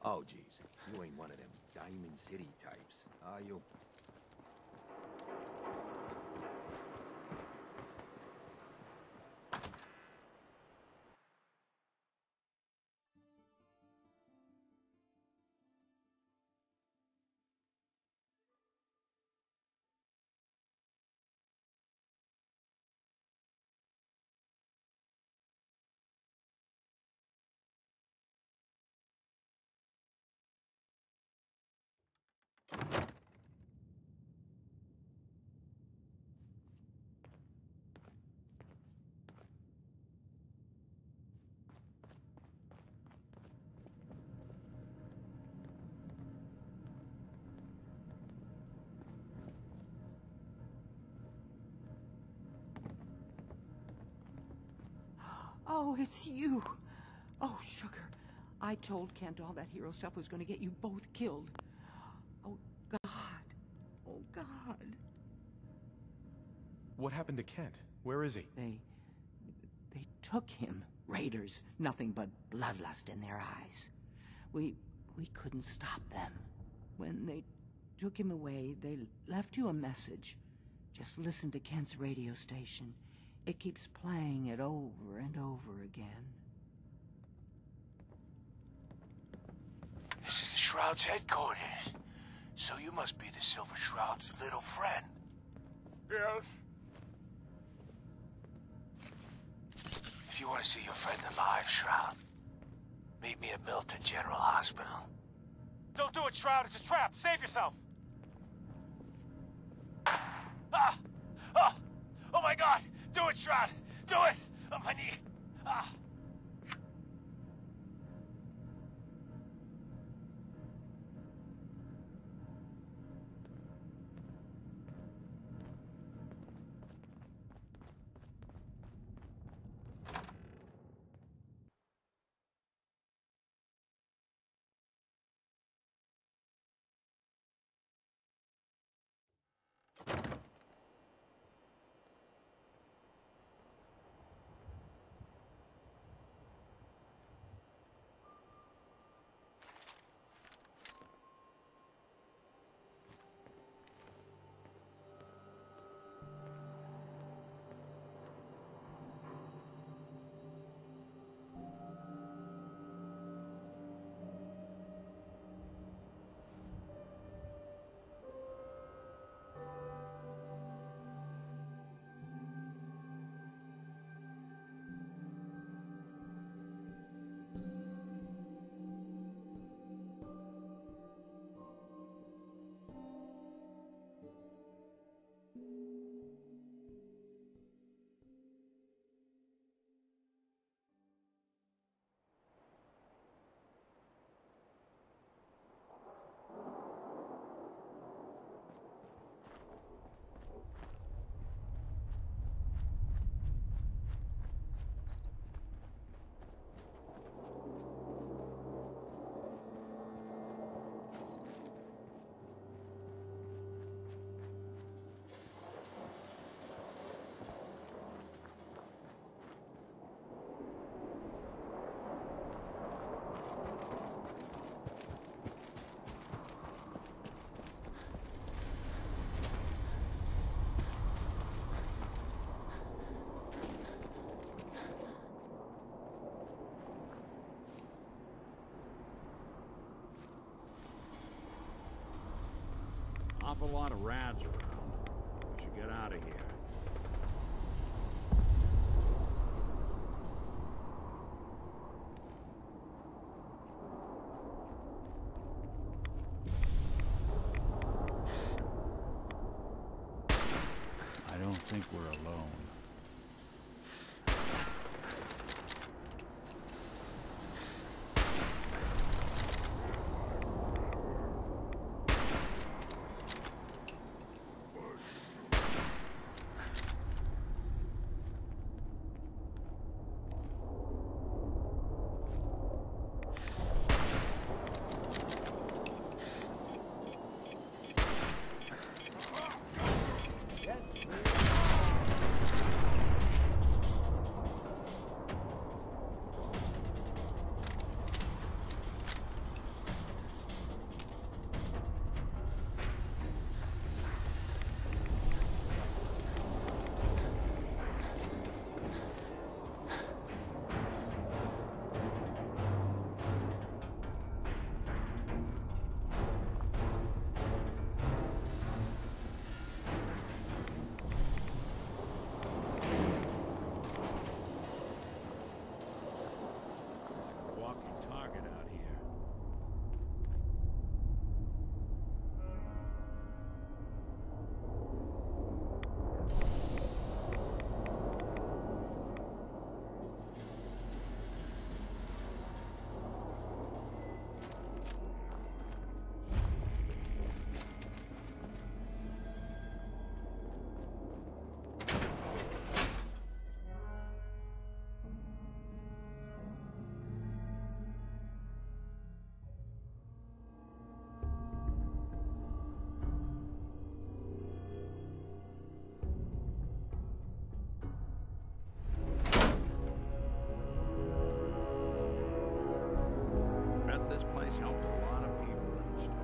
Oh, geez. You ain't one of them Diamond City types, are you? Oh, it's you. Oh, sugar. I told Kent all that hero stuff was going to get you both killed. Oh, God. Oh, God. What happened to Kent? Where is he? They took him. Raiders. Nothing but bloodlust in their eyes. We couldn't stop them. When they took him away, they left you a message. Just listen to Kent's radio station. It keeps playing it over and over again. This is the Shroud's headquarters. So you must be the Silver Shroud's little friend. Yes. If you want to see your friend alive, Shroud, meet me at Milton General Hospital. Don't do it, Shroud. It's a trap. Save yourself. Oh my God! Do it, Shroud! Do it! On my knee! awful lot of rats around. We should get out of here. I don't think we're alone. Helped a lot of people in its day.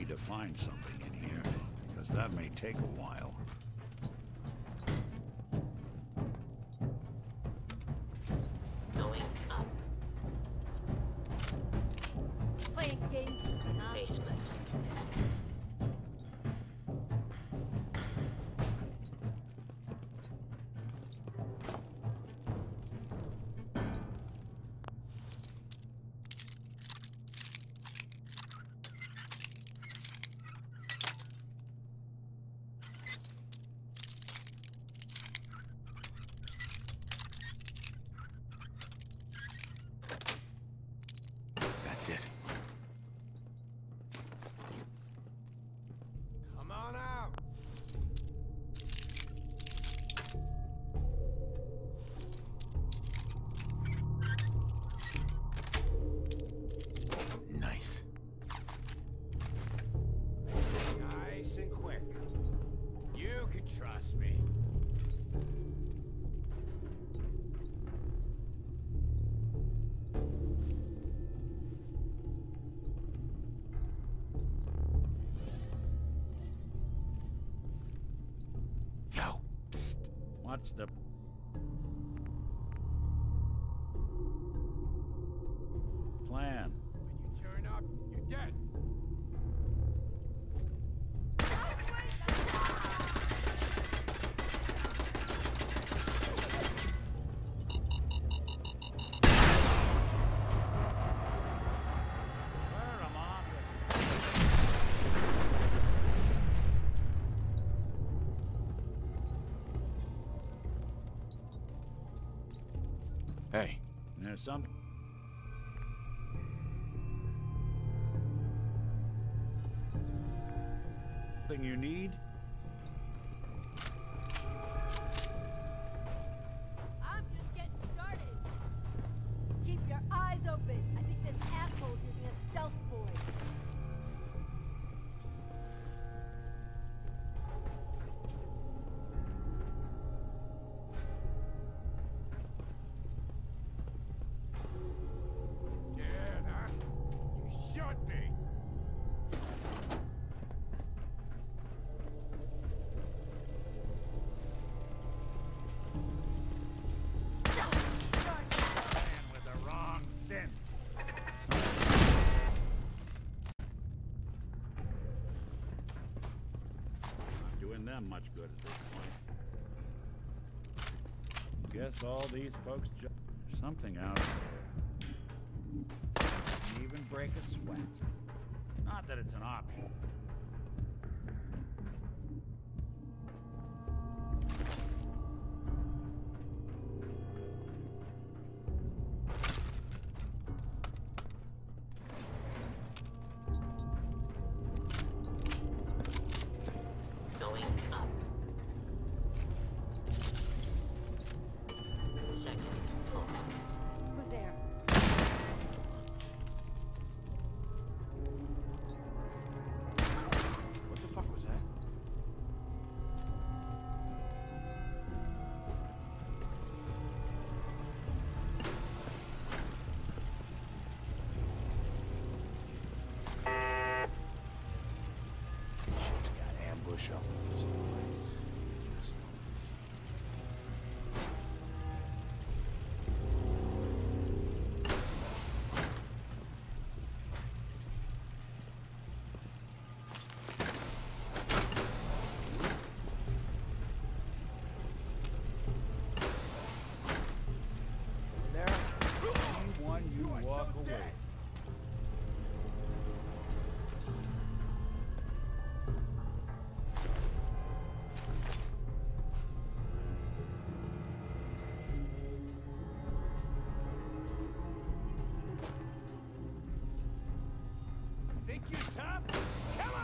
To find something in here, because that may take a while. Going up. Playing games. Basement. That's it. Come on out. Nice. Nice and quick. You can trust me. What's the... plan? When you turn up, you're dead. Hey. There's something you need? I'm just getting started. Keep your eyes open. I think this asshole's using a stealth boy. Scared, huh? You should be. With the wrong sin. Not doing them much good at this point. Guess all these folks just there's something out there. Can't even break a sweat. Not that it's an option. Going up. Second floor. Who's there? What the fuck was that? Shit's got ambush up in this place. Just There. Anyone you walk away. Think you tough? Come on!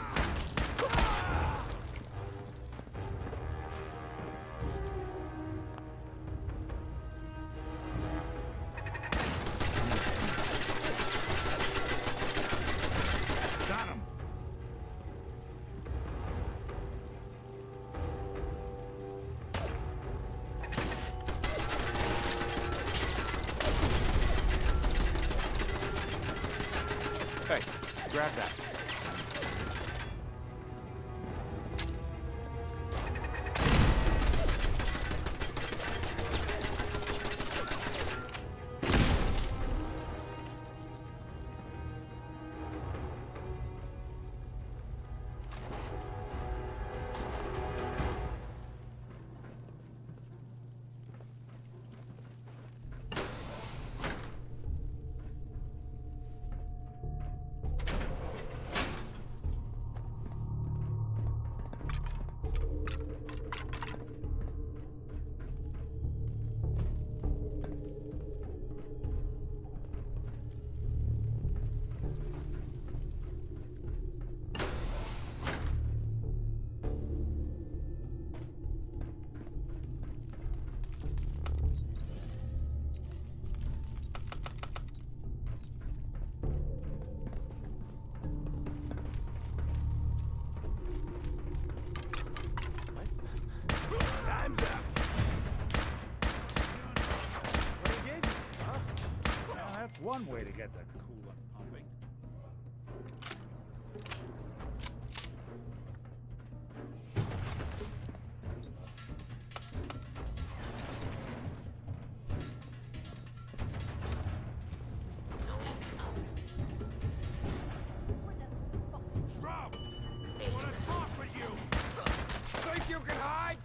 Got him. Hey, grab that. Time's up. Now that's one way to get the coolant pumping. Rob! I want to talk with you! Think you can hide?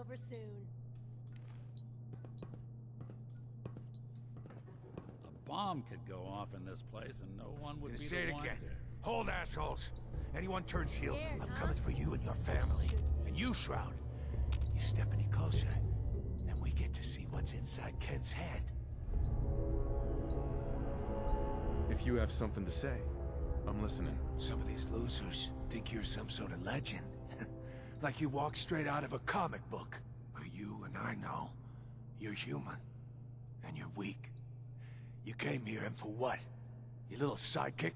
over soon. A bomb could go off in this place and no one would be Say the it ones again. here. Hold, assholes. Anyone turn shield. Scared, I'm huh? coming for you and your family. And you, Shroud. You step any closer, and we get to see what's inside Ken's head. If you have something to say, I'm listening. Some of these losers think you're some sort of legend. Like you walk straight out of a comic book. But you and I know, you're human. And you're weak. You came here and for what? Your little sidekick?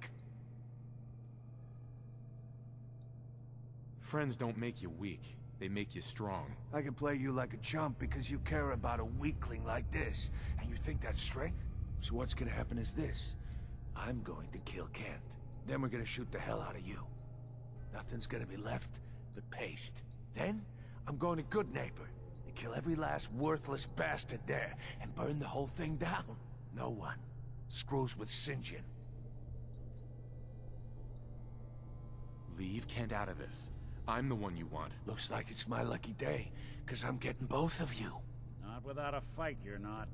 Friends don't make you weak. They make you strong. I can play you like a chump because you care about a weakling like this. And you think that's strength? So what's gonna happen is this. I'm going to kill Kent. Then we're gonna shoot the hell out of you. Nothing's gonna be left but paste. Then, I'm going to Good Neighbor and kill every last worthless bastard there and burn the whole thing down. No one screws with Sinjin. Leave Kent out of this. I'm the one you want. Looks like it's my lucky day, because I'm getting both of you. Not without a fight, you're not.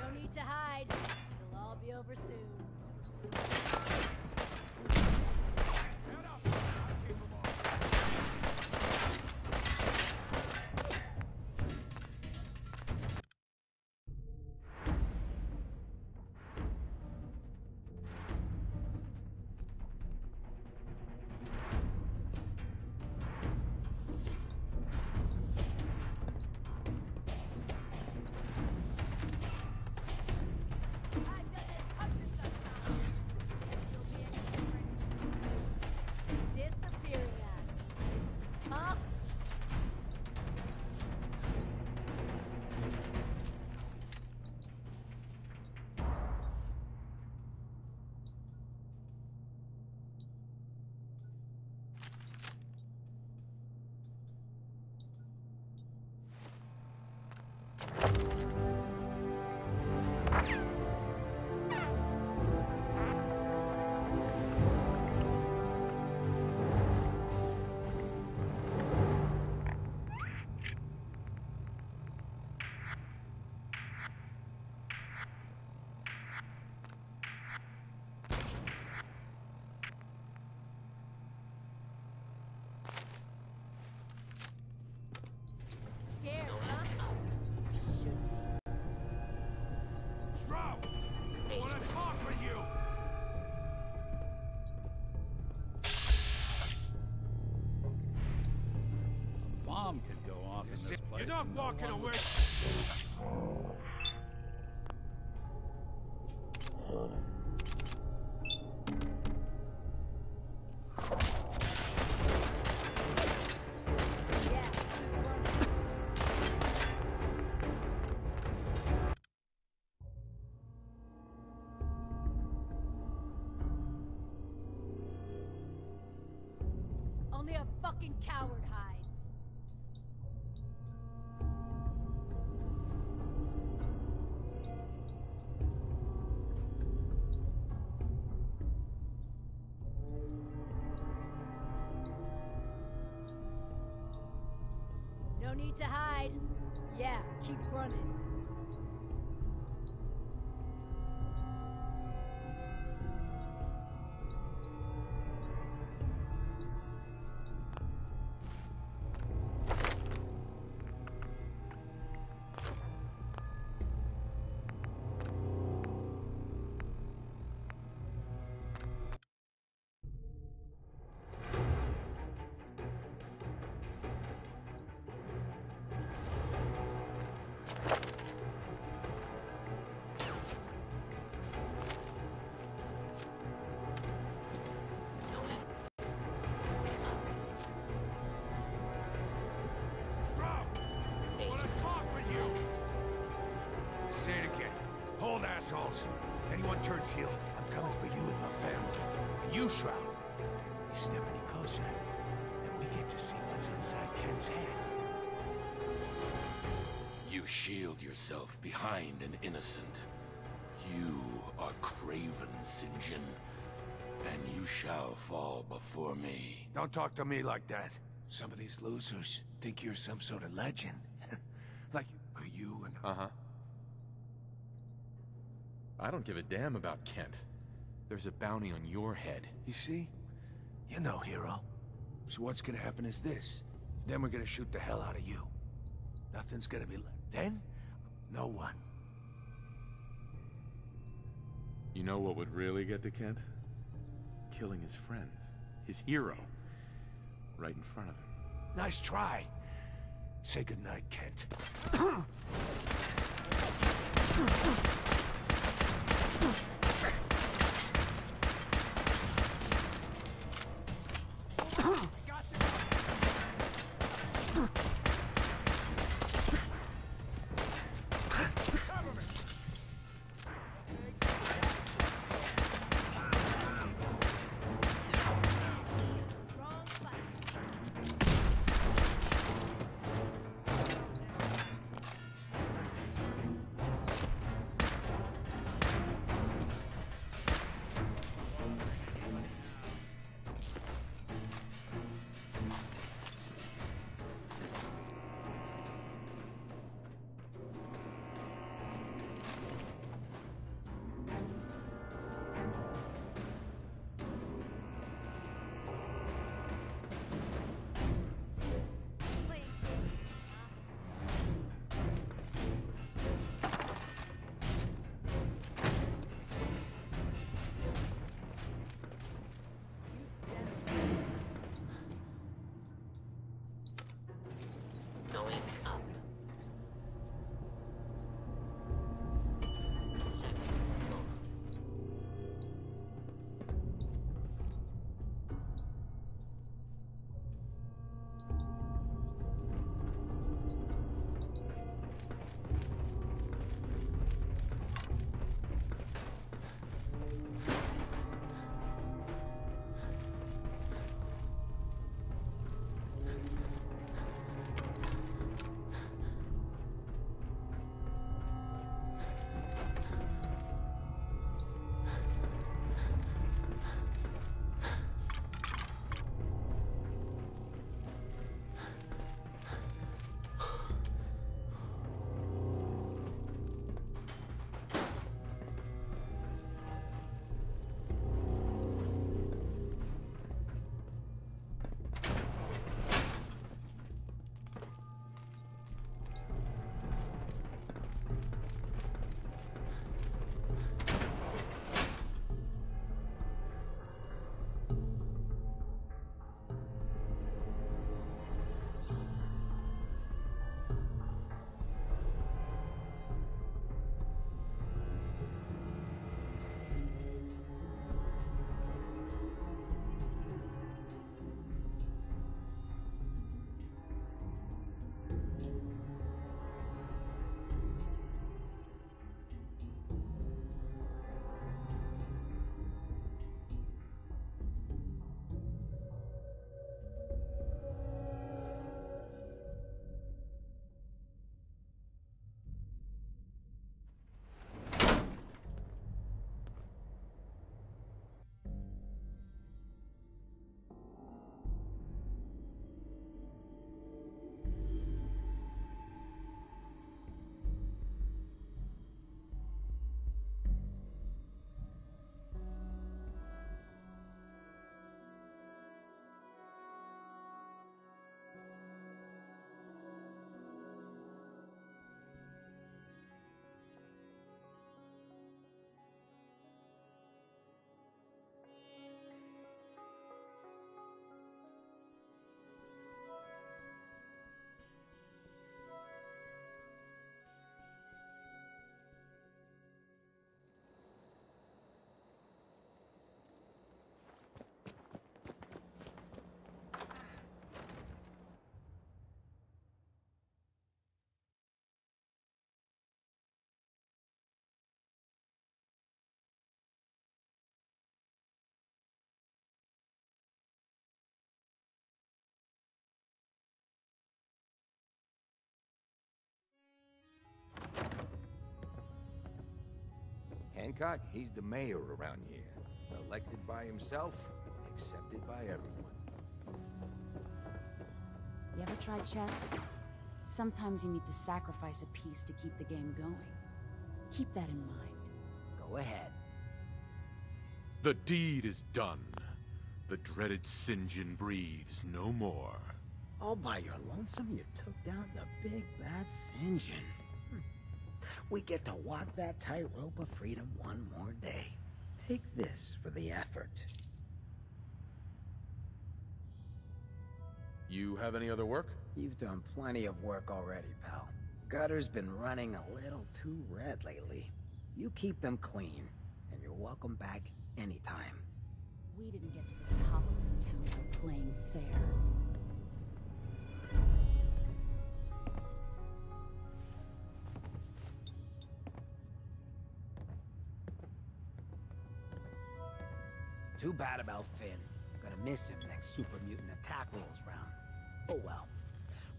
No need to hide. It'll all be over soon. Disappearing at. Huh? Scared, huh? Shroud! I want to talk with you! A bomb could go off in this place. You're not and no walking one would- away! Only a fucking coward hides. No need to hide. Yeah, keep running. Turn Shield. I'm coming for you and your family. You, Shroud. You step any closer, and we get to see what's inside Kent's head. You shield yourself behind an innocent. You are Craven, St. John, and you shall fall before me. Don't talk to me like that. Some of these losers think you're some sort of legend. Like you and... Uh-huh. I don't give a damn about Kent. There's a bounty on your head. You see? You're no hero. So what's gonna happen is this. Then we're gonna shoot the hell out of you. Nothing's gonna be left. Then, no one. You know what would really get to Kent? Killing his friend. His hero. Right in front of him. Nice try. Say goodnight, Kent. Hancock, he's the mayor around here. Elected by himself, accepted by everyone. You ever tried chess? Sometimes you need to sacrifice a piece to keep the game going. Keep that in mind. Go ahead. The deed is done. The dreaded St. John breathes no more. All by your lonesome, you took down the big bad St. John. We get to walk that tightrope of freedom one more day. Take this for the effort. You have any other work? You've done plenty of work already, pal. Gutter's been running a little too red lately. You keep them clean, and you're welcome back anytime. We didn't get to the top of this town by playing fair. Too bad about Finn. Gonna miss him next super mutant attack rolls round. Oh well.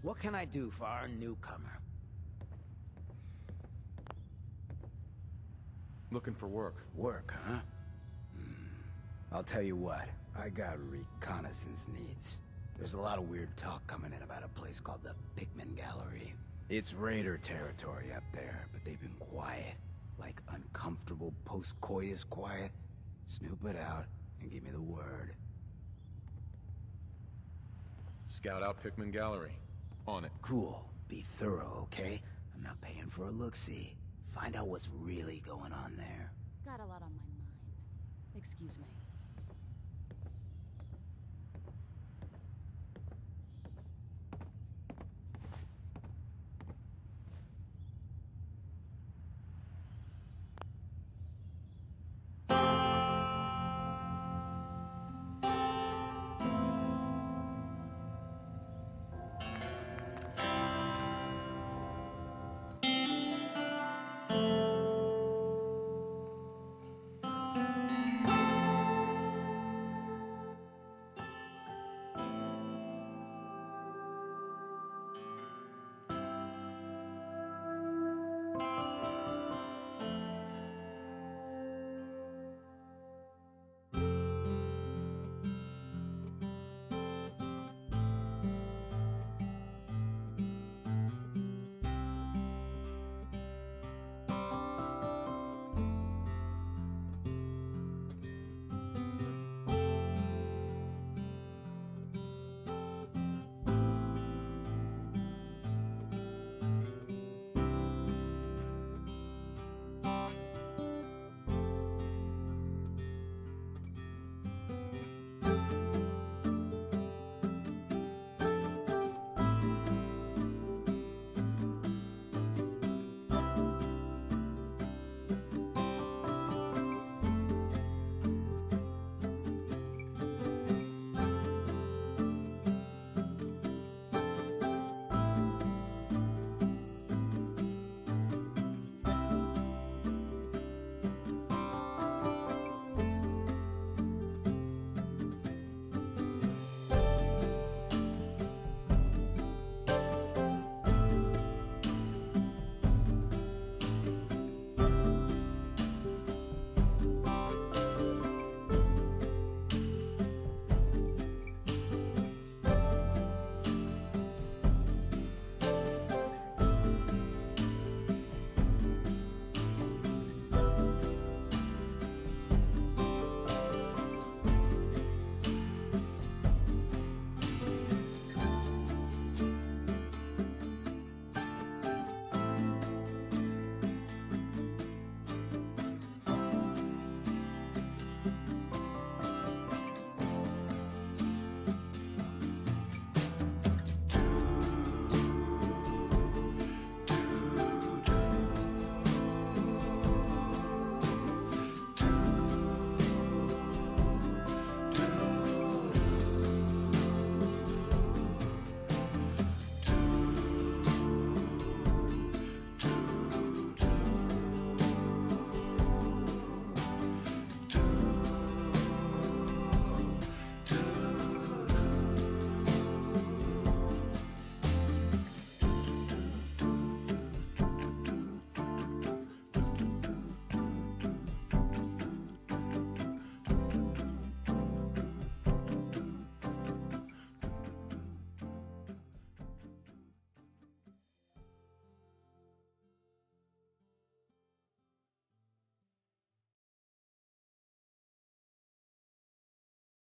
What can I do for our newcomer? Looking for work. Work, huh? I'll tell you what. I got reconnaissance needs. There's a lot of weird talk coming in about a place called the Pikmin Gallery. It's Raider territory up there, but they've been quiet. Like uncomfortable post-coitus quiet. Snoop it out and give me the word. Scout out Pikmin Gallery. On it. Cool. Be thorough, okay? I'm not paying for a look-see. Find out what's really going on there. Got a lot on my mind. Excuse me.